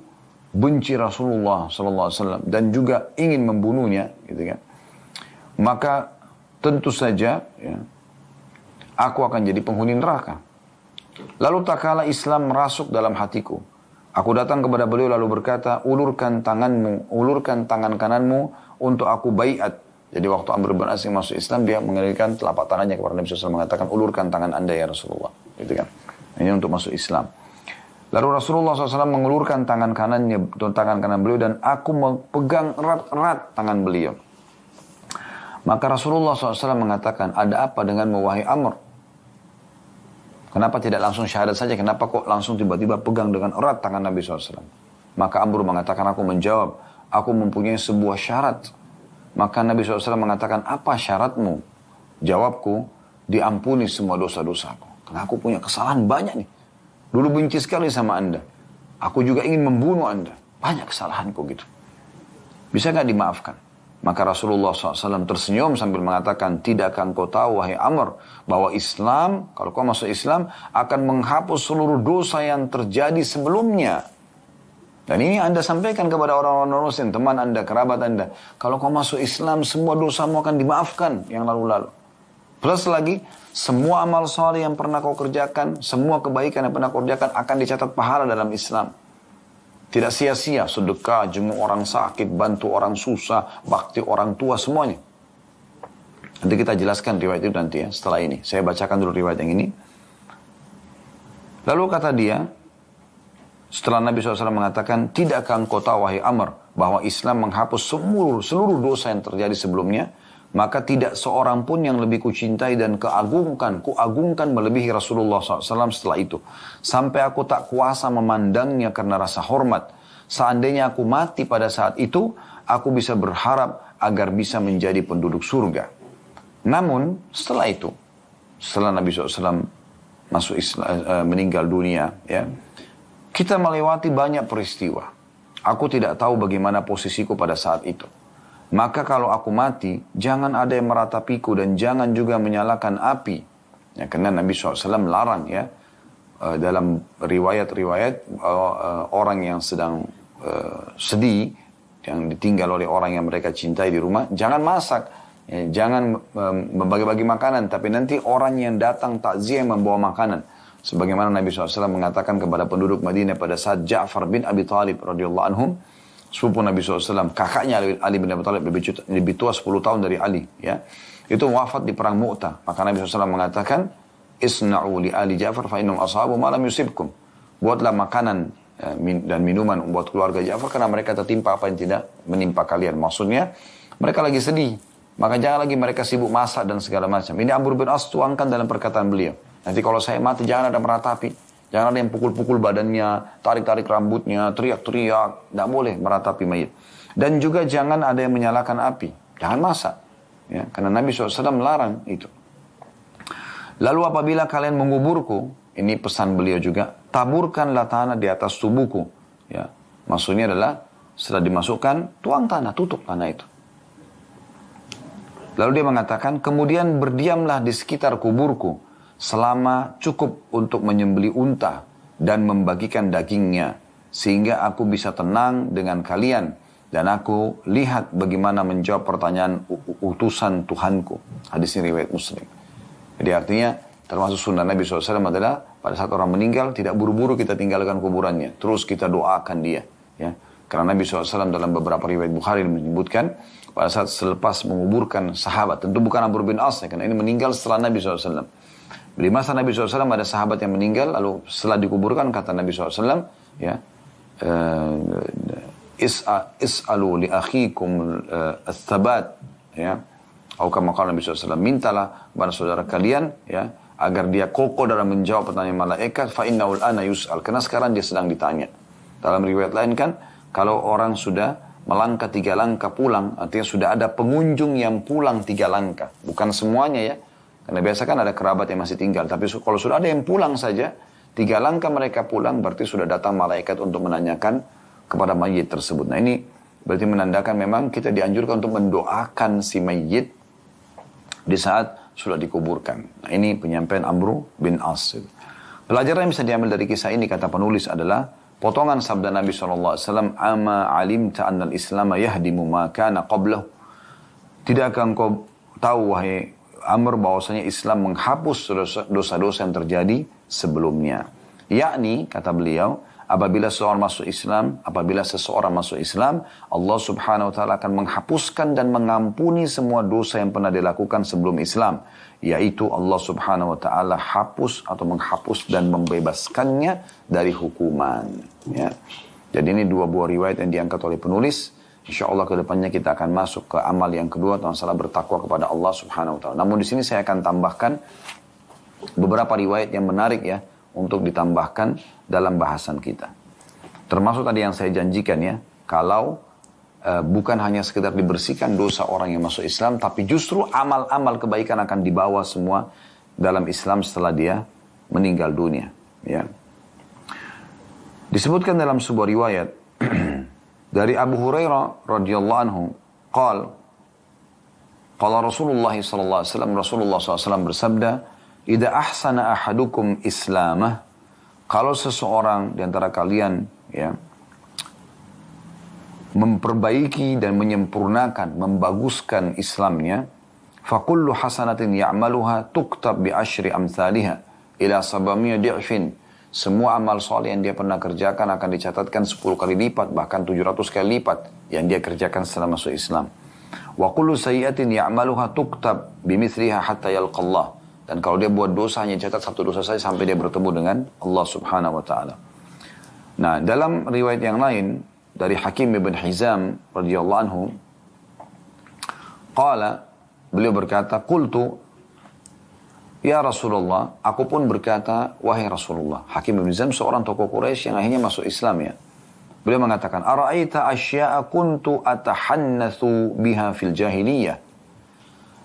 benci Rasulullah SAW dan juga ingin membunuhnya, gitu kan, maka tentu saja ya, aku akan jadi penghuni neraka. Lalu tak kala Islam merasuk dalam hatiku, aku datang kepada beliau lalu berkata, ulurkan tanganmu, ulurkan tangan kananmu untuk aku baiat. Jadi waktu Amr bin As masuk Islam, dia mengelilingkan telapak tangannya kepada Nabi SAW mengatakan, ulurkan tangan anda ya Rasulullah, gitu kan. Ini untuk masuk Islam. Lalu Rasulullah SAW mengulurkan tangan kanannya, tangan kanan beliau, dan aku memegang erat-erat tangan beliau. Maka Rasulullah SAW mengatakan, ada apa denganmu wahai Amr? Kenapa tidak langsung syahadat saja? Kenapa kok langsung tiba-tiba pegang dengan erat tangan Nabi SAW? Maka Amr mengatakan, aku menjawab, aku mempunyai sebuah syarat. Maka Nabi SAW mengatakan, apa syaratmu? Jawabku, diampuni semua dosa-dosaku. Karena aku punya kesalahan banyak nih. Dulu benci sekali sama anda. Aku juga ingin membunuh anda. Banyak kesalahanku gitu. Bisa gak dimaafkan? Maka Rasulullah SAW tersenyum sambil mengatakan, tidakkah engkau tahu wahai Amr, bahwa Islam, kalau kau masuk Islam, akan menghapus seluruh dosa yang terjadi sebelumnya. Dan ini anda sampaikan kepada orang-orang muslim, teman anda, kerabat anda. Kalau kau masuk Islam, semua dosamu akan dimaafkan yang lalu-lalu. Plus lagi, semua amal saleh yang pernah kau kerjakan, semua kebaikan yang pernah kau kerjakan akan dicatat pahala dalam Islam. Tidak sia-sia, sedekah, jenguk orang sakit, bantu orang susah, bakti orang tua, semuanya. Nanti kita jelaskan riwayat itu nanti ya, setelah ini. Saya bacakan dulu riwayat yang ini. Lalu kata dia, setelah Nabi SAW mengatakan, tidakkah engkau tahu wahai Amr, bahwa Islam menghapus seluruh dosa yang terjadi sebelumnya, maka tidak seorang pun yang lebih kucintai dan kuagungkan melebihi Rasulullah SAW setelah itu. Sampai aku tak kuasa memandangnya karena rasa hormat. Seandainya aku mati pada saat itu, aku bisa berharap agar bisa menjadi penduduk surga. Namun setelah itu, setelah Nabi SAW masuk Islam, meninggal dunia, ya, kita melewati banyak peristiwa. Aku tidak tahu bagaimana posisiku pada saat itu. Maka kalau aku mati, jangan ada yang meratapiku dan jangan juga menyalakan api. Ya, karena Nabi SAW larang ya, dalam riwayat-riwayat orang yang sedang sedih, yang ditinggal oleh orang yang mereka cintai di rumah, jangan masak, ya, jangan membagi-bagi makanan, tapi nanti orang yang datang takziah yang membawa makanan. Sebagaimana Nabi SAW mengatakan kepada penduduk Madinah pada saat Ja'far bin Abi Talib radhiyallahu anhum, sepupu Nabi SAW, kakaknya Ali bin Abi Thalib lebih tua 10 tahun dari Ali, ya. Itu wafat di perang Mu'tah. Maka Nabi SAW mengatakan, isna'u li Ali Ja'far fa innahum ashabu ma lam yusibkum. Buatlah makanan dan minuman buat keluarga Ja'far karena mereka tertimpa apa yang tidak menimpa kalian. Maksudnya, mereka lagi sedih. Maka jangan lagi mereka sibuk masak dan segala macam. Ini Amr bin As tuangkan dalam perkataan beliau. Nanti kalau saya mati jangan ada meratapi. Jangan ada yang pukul-pukul badannya, tarik-tarik rambutnya, teriak-teriak. Tidak boleh meratapi mayit. Dan juga jangan ada yang menyalakan api. Jangan masak. Ya, karena Nabi SAW melarang itu. Lalu apabila kalian menguburku, ini pesan beliau juga, taburkanlah tanah di atas tubuhku. Ya, maksudnya adalah setelah dimasukkan, tuang tanah, tutup tanah itu. Lalu dia mengatakan, kemudian berdiamlah di sekitar kuburku selama cukup untuk menyembelih unta dan membagikan dagingnya, sehingga aku bisa tenang dengan kalian dan aku lihat bagaimana menjawab pertanyaan utusan Tuhanku. Hadis ini riwayat Muslim. Jadi artinya termasuk sunnah Nabi SAW adalah pada saat orang meninggal tidak buru-buru kita tinggalkan kuburannya, terus kita doakan dia, ya. Karena Nabi SAW dalam beberapa riwayat Bukhari menyebutkan pada saat selepas menguburkan sahabat, tentu bukan Amr bin As, karena ini meninggal setelah Nabi SAW. Di masa Nabi SAW ada sahabat yang meninggal, lalu setelah dikuburkan kata Nabi SAW, ya, is'alu li akhikum ats-tsabat, ya, atau kama qala Nabi SAW, mintalah kepada saudara kalian, ya, agar dia kokoh dalam menjawab pertanyaan malaikat, fa innahu al-ana yus'al, karena sekarang dia sedang ditanya. Dalam riwayat lain kan, Kalau orang sudah melangkah 3 langkah pulang, artinya sudah ada pengunjung yang pulang 3 langkah. Bukan semuanya ya. Karena biasa kan ada kerabat yang masih tinggal. Tapi kalau sudah ada yang pulang saja, 3 langkah mereka pulang, berarti sudah datang malaikat untuk menanyakan kepada mayit tersebut. Nah ini berarti menandakan memang kita dianjurkan untuk mendoakan si mayit di saat sudah dikuburkan. Nah ini penyampaian Amru bin As. Pelajaran yang bisa diambil dari kisah ini, kata penulis, adalah potongan sabda Nabi SAW, Ama alimta annal islam yahdimu ma kana qablahu. Tidakkah engkau tahu, wahai Amr, bahwasanya Islam menghapus dosa-dosa yang terjadi sebelumnya. Yakni, kata beliau, apabila seseorang masuk Islam, Allah Subhanahu wa taala akan menghapuskan dan mengampuni semua dosa yang pernah dilakukan sebelum Islam, yaitu Allah Subhanahu wa taala hapus atau menghapus dan membebaskannya dari hukuman, ya. Jadi ini 2 buah riwayat yang diangkat oleh penulis. InsyaAllah ke depannya kita akan masuk ke amal yang kedua, masalah bertakwa kepada Allah Subhanahu wa taala. Namun di sini saya akan tambahkan beberapa riwayat yang menarik ya, untuk ditambahkan dalam bahasan kita. Termasuk tadi yang saya janjikan ya, kalau bukan hanya sekedar dibersihkan dosa orang yang masuk Islam, tapi justru amal-amal kebaikan akan dibawa semua dalam Islam setelah dia meninggal dunia. Ya. Disebutkan dalam sebuah riwayat dari Abu Hurairah radhiyallahu anhu, qala Rasulullah sallallahu alaihi wasallam, Rasulullah SAW bersabda, "Idza ahsana ahadukum islamah," kalau seseorang di antara kalian ya memperbaiki dan menyempurnakan, membaguskan Islamnya, fakullu hasanatin ya'maluha tuktab bi asyri amsalihha ila 700 di'fin. Semua amal soleh yang dia pernah kerjakan akan dicatatkan 10 kali lipat, bahkan 700 kali lipat yang dia kerjakan setelah masuk Islam. Wa kullu sayyi'atin ya'maluha tuktab bimithliha hatta yalqallah. Dan kalau dia buat dosa, hanya catat 1 dosa saja sampai dia bertemu dengan Allah Subhanahu wa taala. Nah, dalam riwayat yang lain dari Hakim ibn Hizam radhiyallahu anhu, qala, beliau berkata, qultu ya Rasulullah, aku pun berkata, wahai Rasulullah. Hakim ibn Hizam seorang tokoh Quraisy yang akhirnya masuk Islam ya. Beliau mengatakan, ara'aita asya'a kuntu atahannatsu biha fil jahiliyah.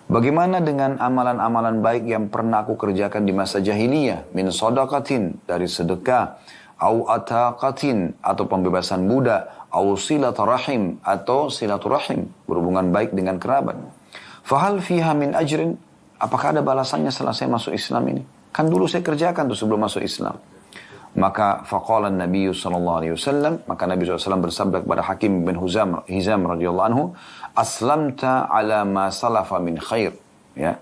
Bagaimana dengan amalan-amalan baik yang pernah aku kerjakan di masa jahiliyah? Min sadaqatin, dari sedekah, au ataqatin, atau pembebasan budak, au silaturahim, atau silaturahim, berhubungan baik dengan kerabat. Fahal fiha min ajrin, apakah ada balasannya setelah saya masuk Islam ini? Kan dulu saya kerjakan tuh sebelum masuk Islam. Maka faqala Nabi sallallahu alaihi wasallam, maka Nabi SAW bersabda kepada Hakim bin Hizam radhiyallahu anhu, aslamta ala ma salafa min khair. Ya.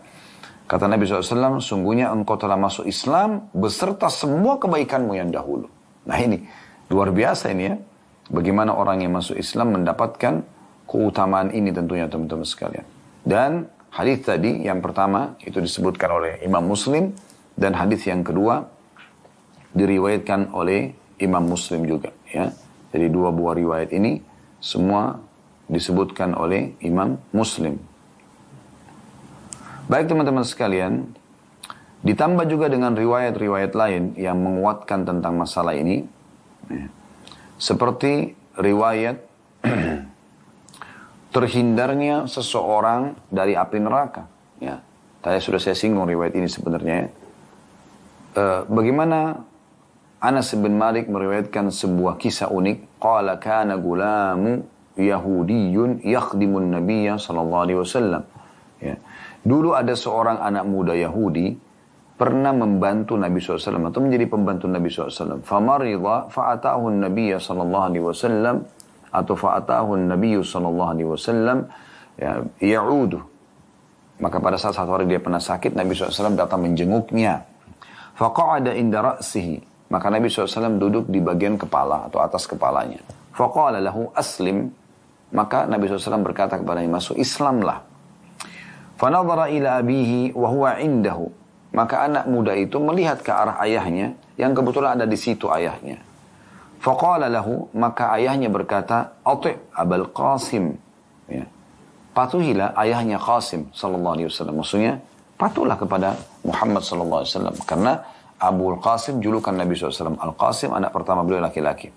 Kata Nabi SAW, sungguhnya engkau telah masuk Islam beserta semua kebaikanmu yang dahulu. Nah ini luar biasa ini ya. Bagaimana orang yang masuk Islam mendapatkan keutamaan ini tentunya teman-teman sekalian. Dan hadis tadi yang pertama itu disebutkan oleh Imam Muslim, dan hadis yang kedua diriwayatkan oleh Imam Muslim juga ya. Jadi 2 buah riwayat ini semua disebutkan oleh Imam Muslim. Baik teman-teman sekalian, ditambah juga dengan riwayat-riwayat lain yang menguatkan tentang masalah ini ya. Seperti riwayat terhindarnya seseorang dari api neraka ya. Tadi sudah saya singgung riwayat ini sebenarnya ya. Bagaimana Anas bin Malik meriwayatkan sebuah kisah unik. Qala kana gulamu Yahudiyun yakhdimun Nabiyya sallallahu alaihi wasallam. Ya. Dulu ada seorang anak muda Yahudi pernah membantu Nabi SAW atau menjadi pembantu Nabi SAW. Famarida fa'atahu Nabiyya sallallahu alaihi wasallam, atau fa'atahu Nabiyyu sallallahu alaihi wasallam ya, ya'udu. Maka pada saat satu hari dia pernah sakit, Nabi SAW datang menjenguknya. Faqa'ada inda ra'sihi. Maka Nabi SAW duduk di bagian kepala atau atas kepalanya. Faqala lahu aslim. Maka Nabi SAW berkata kepadanya, masuk Islamlah. Fanadhara ila abihi wa huwa indahu. Maka anak muda itu melihat ke arah ayahnya, yang kebetulan ada di situ ayahnya. Faqala lahu, maka ayahnya berkata, ati' Abul Qasim. Ya. Patuhilah ayahnya Qasim sallallahu alaihi wasallam. Maksudnya, patuhlah kepada Muhammad sallallahu alaihi wasallam. Karena Abul Qasim julukan Nabi SAW. Al-Qasim anak pertama beliau laki-laki.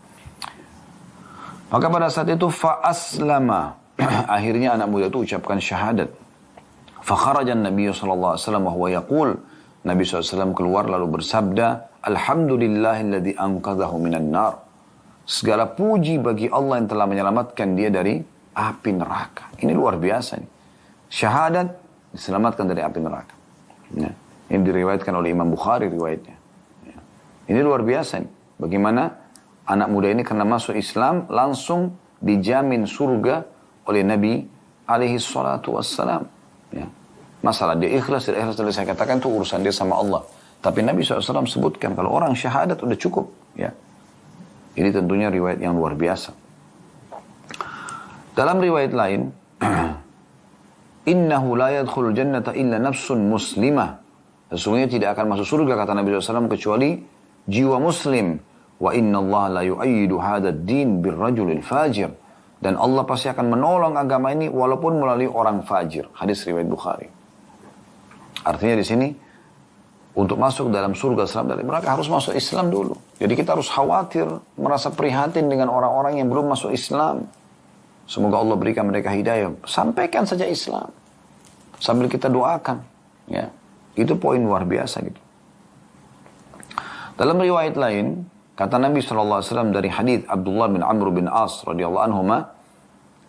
Maka pada saat itu fa-aslama. Akhirnya anak muda itu ucapkan syahadat. Fakharajan Nabi sallallahu alaihi wasallam wa huwa yaqul. Nabi SAW keluar lalu bersabda, Alhamdulillahilladzi anqadhahu minan nar. Segala puji bagi Allah yang telah menyelamatkan dia dari api neraka. Ini luar biasa nih. Syahadat diselamatkan dari api neraka. Ya. Ini diriwayatkan oleh Imam Bukhari riwayatnya. Ya. Ini luar biasa nih. Bagaimana anak muda ini karena masuk Islam langsung dijamin surga oleh Nabi alaihi salatu wassalam. Ya. Masalah dia ikhlas, tidak ikhlas, tadi saya katakan itu urusan dia sama Allah. Tapi Nabi SAW sebutkan kalau orang syahadat udah cukup. Ya. Ini tentunya riwayat yang luar biasa. Dalam riwayat lain, Innahu la yadkhulul jannata illa nafsun muslimah. Sesungguhnya tidak akan masuk surga kata Nabi SAW kecuali jiwa muslim. Wa inna Allah la yu'ayyidu hadad din birrajulil fajir. Dan Allah pasti akan menolong agama ini walaupun melalui orang fajir. Hadis riwayat Bukhari. Artinya di sini untuk masuk dalam surga selamat dari mereka harus masuk Islam dulu. Jadi kita harus khawatir, merasa prihatin dengan orang-orang yang belum masuk Islam. Semoga Allah berikan mereka hidayah. Sampaikan saja Islam sambil kita doakan. Ya, itu poin luar biasa gitu. Dalam riwayat lain, kata Nabi SAW dari hadits Abdullah bin Amr bin As radhiyallahu anhuma,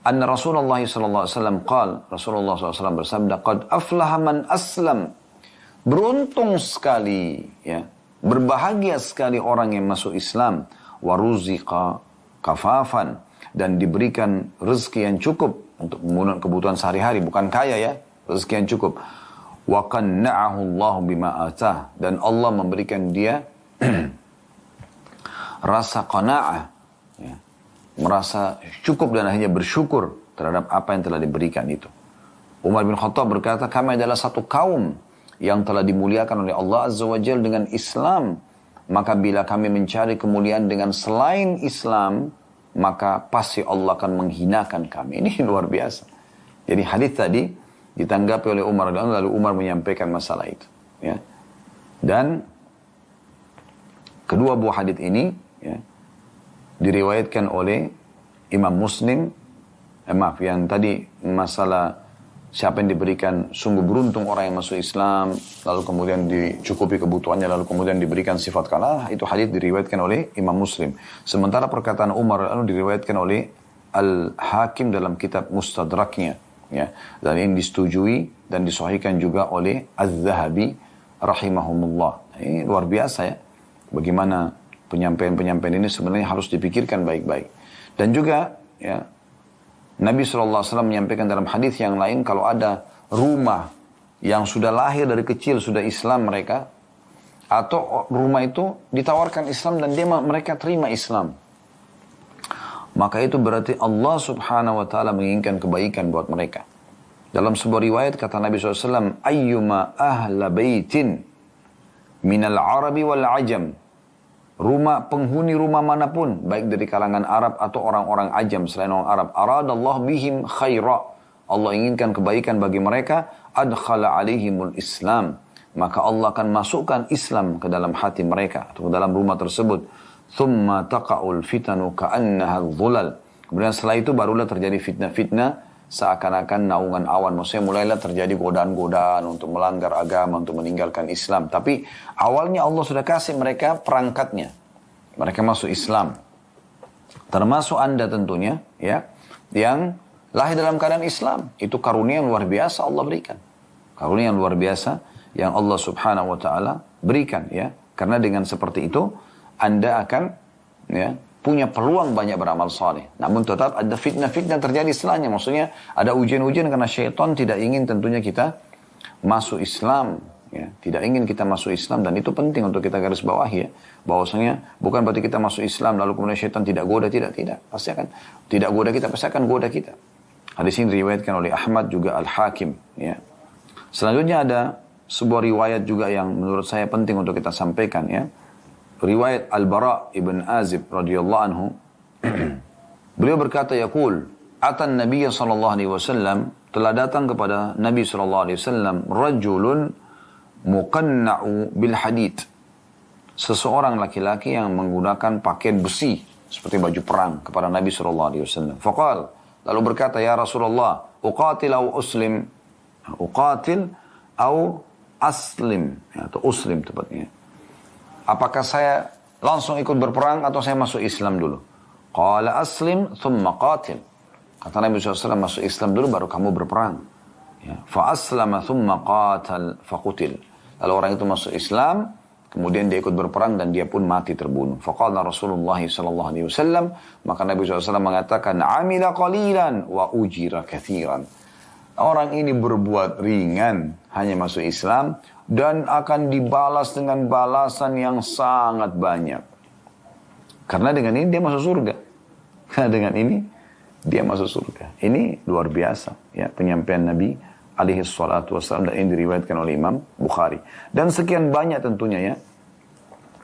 anna Rasulullah SAW qala, Rasulullah SAW bersabda, qad aflaha man aslam. Beruntung sekali, ya, berbahagia sekali orang yang masuk Islam, waruziqa kafafan, dan diberikan rezeki yang cukup untuk memenuhi kebutuhan sehari-hari, bukan kaya ya, rezeki yang cukup. Wa qanna'ahu Allah bima atah, dan Allah memberikan dia rasa qanaah, ya, merasa cukup dan akhirnya bersyukur terhadap apa yang telah diberikan itu. Umar bin Khattab berkata, kami adalah satu kaum yang telah dimuliakan oleh Allah Azza wa Jalla dengan Islam. Maka bila kami mencari kemuliaan dengan selain Islam, maka pasti Allah akan menghinakan kami. Ini luar biasa. Jadi hadis tadi ditanggapi oleh Umar, lalu Umar menyampaikan masalah itu. Ya. Dan kedua buah hadis ini, ya, diriwayatkan oleh Imam Muslim. Yang tadi masalah siapa yang diberikan, sungguh beruntung orang yang masuk Islam, lalu kemudian dicukupi kebutuhannya, lalu kemudian diberikan sifat kalah, itu hadis diriwayatkan oleh Imam Muslim. Sementara perkataan Umar lalu diriwayatkan oleh Al-Hakim dalam kitab Mustadraknya, ya, dan ini disetujui dan disahihkan juga oleh Az-Zahabi rahimahumullah. Ini luar biasa ya, bagaimana penyampaian-penyampaian ini sebenarnya harus dipikirkan baik-baik. Dan juga ya, Nabi SAW menyampaikan dalam hadis yang lain, kalau ada rumah yang sudah lahir dari kecil, sudah Islam mereka, atau rumah itu ditawarkan Islam dan mereka terima Islam, maka itu berarti Allah Subhanahu wa Ta'ala menginginkan kebaikan buat mereka. Dalam sebuah riwayat kata Nabi SAW, ayyuma ahla baitin minal arabi wal ajam, penghuni rumah manapun, baik dari kalangan Arab atau orang-orang ajam selain orang Arab, aradallahu bihim khaira, Allah inginkan kebaikan bagi mereka, adkhala alaihimul Islam, maka Allah akan masukkan Islam ke dalam hati mereka atau ke dalam rumah tersebut. Thumma taqa'ul fitanu ka'annaha dhulal, kemudian setelah itu barulah terjadi fitnah-fitnah seakan-akan naungan awan. Maksudnya mulailah terjadi godaan-godaan untuk melanggar agama, untuk meninggalkan Islam. Tapi awalnya Allah sudah kasih mereka perangkatnya. Mereka masuk Islam. Termasuk Anda tentunya, ya, yang lahir dalam keadaan Islam. Itu karunia yang luar biasa Allah berikan. Karunia yang luar biasa yang Allah Subhanahu wa Ta'ala berikan, ya. Karena dengan seperti itu Anda akan, ya, punya peluang banyak beramal saleh. Namun tetap ada fitnah-fitnah terjadi setelahnya. Maksudnya ada ujian-ujian karena syaitan tidak ingin tentunya kita masuk Islam. Ya. Tidak ingin kita masuk Islam, dan itu penting untuk kita garis bawahi, ya. Bahwasanya bukan berarti kita masuk Islam lalu kemudian syaitan tidak goda, tidak. Pasti akan tidak goda kita, pasti akan goda kita. Hadis ini diriwayatkan oleh Ahmad juga Al-Hakim. Ya. Selanjutnya ada sebuah riwayat juga yang menurut saya penting untuk kita sampaikan, ya. Riwayat Al-Bara ibn Azib radhiyallahu anhu. Beliau berkata, yaqul, atan Nabi sallallahu alaihi wasallam, telah datang kepada Nabi sallallahu alaihi wasallam rajulun muqanna'u bil hadid, seseorang laki-laki yang menggunakan pakaian besi, seperti baju perang kepada Nabi SAW. Faqal, lalu berkata, ya Rasulullah, uqatil au uslim, uqatil au aslim, atau uslim tepatnya. Apakah saya langsung ikut berperang atau saya masuk Islam dulu? Qala aslim thumma qatil. Kata Nabi SAW, masuk Islam dulu baru kamu berperang. Ya. Fa aslama thumma qatal faqutil. Lalu orang itu masuk Islam, kemudian dia ikut berperang dan dia pun mati terbunuh. Faqala Rasulullah SAW, maka Nabi SAW mengatakan, amila qalilan wa ujira kathiran. Orang ini berbuat ringan, hanya masuk Islam, dan akan dibalas dengan balasan yang sangat banyak. Karena dengan ini dia masuk surga. Karena dengan ini dia masuk surga. Ini luar biasa, ya, penyampaian Nabi alaihi salatu wassalam, dan ini diriwayatkan oleh Imam Bukhari. Dan sekian banyak tentunya, ya,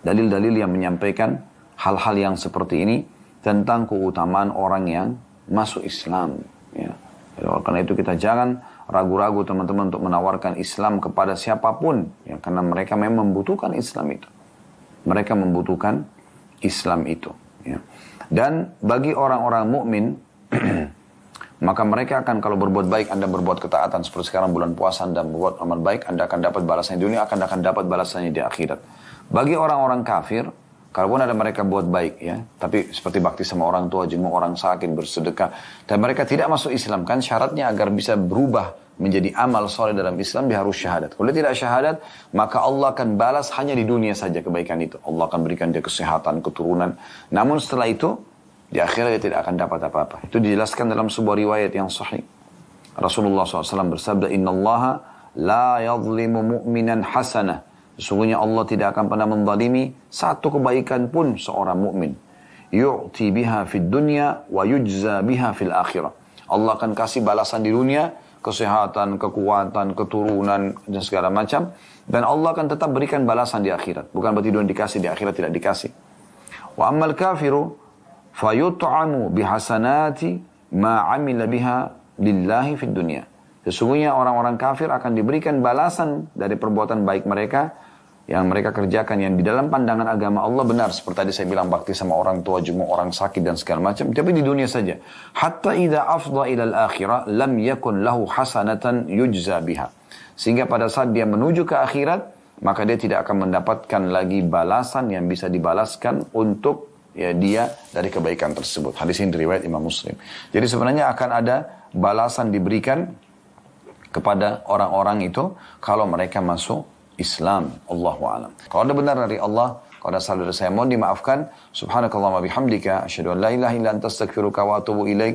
dalil-dalil yang menyampaikan hal-hal yang seperti ini tentang keutamaan orang yang masuk Islam, ya. Karena itu kita jangan ragu-ragu teman-teman untuk menawarkan Islam kepada siapapun, ya, karena mereka memang membutuhkan Islam itu. Mereka membutuhkan Islam itu, ya. Dan bagi orang-orang mukmin maka mereka akan, kalau berbuat baik, Anda berbuat ketaatan seperti sekarang bulan puasa, Anda berbuat amal baik, Anda akan dapat balasannya di dunia, akan dapat balasannya di akhirat. Bagi orang-orang kafir, kalaupun ada mereka buat baik, ya, tapi seperti bakti sama orang tua, jenguk orang sakit, bersedekah, dan mereka tidak masuk Islam, kan syaratnya agar bisa berubah menjadi amal soleh dalam Islam, dia harus syahadat. Kalau dia tidak syahadat, maka Allah akan balas hanya di dunia saja kebaikan itu. Allah akan berikan dia kesehatan, keturunan. Namun setelah itu, di akhirat dia tidak akan dapat apa-apa. Itu dijelaskan dalam sebuah riwayat yang sahih. Rasulullah SAW bersabda, Inna Allaha la yadlimu mu'minan hasanah. Sesungguhnya Allah tidak akan pernah menzalimi satu kebaikan pun seorang mukmin. Yu'ti biha fid dunya wa yujza biha fil akhirah. Allah akan kasih balasan di dunia, kesehatan, kekuatan, keturunan, dan segala macam. Dan Allah akan tetap berikan balasan di akhirat. Bukan berarti dunia dikasih, di akhirat tidak dikasih. Wa ammal kafiru fayut'amu bihasanati ma 'amila biha lillahi fid dunya. Sesungguhnya orang-orang kafir akan diberikan balasan dari perbuatan baik mereka yang mereka kerjakan, yang di dalam pandangan agama Allah benar, seperti tadi saya bilang, bakti sama orang tua, jenguk orang sakit dan segala macam, tapi di dunia saja. Hatta idza afdha ila al-akhirah lam yakun lahu hasanatan yujza biha. Sehingga pada saat dia menuju ke akhirat, maka dia tidak akan mendapatkan lagi balasan yang bisa dibalaskan untuk, ya, dia dari kebaikan tersebut. Hadis ini riwayat Imam Muslim. Jadi sebenarnya akan ada balasan diberikan kepada orang-orang itu kalau mereka masuk Islam. Allahu a'lam. Kalau ada benar dari Allah, kalau ada salah dari saya, mohon dimaafkan. Subhanakallahumma bihamdika asyhadu an la ilaha illa anta astaghfiruka wa atubu ilaik.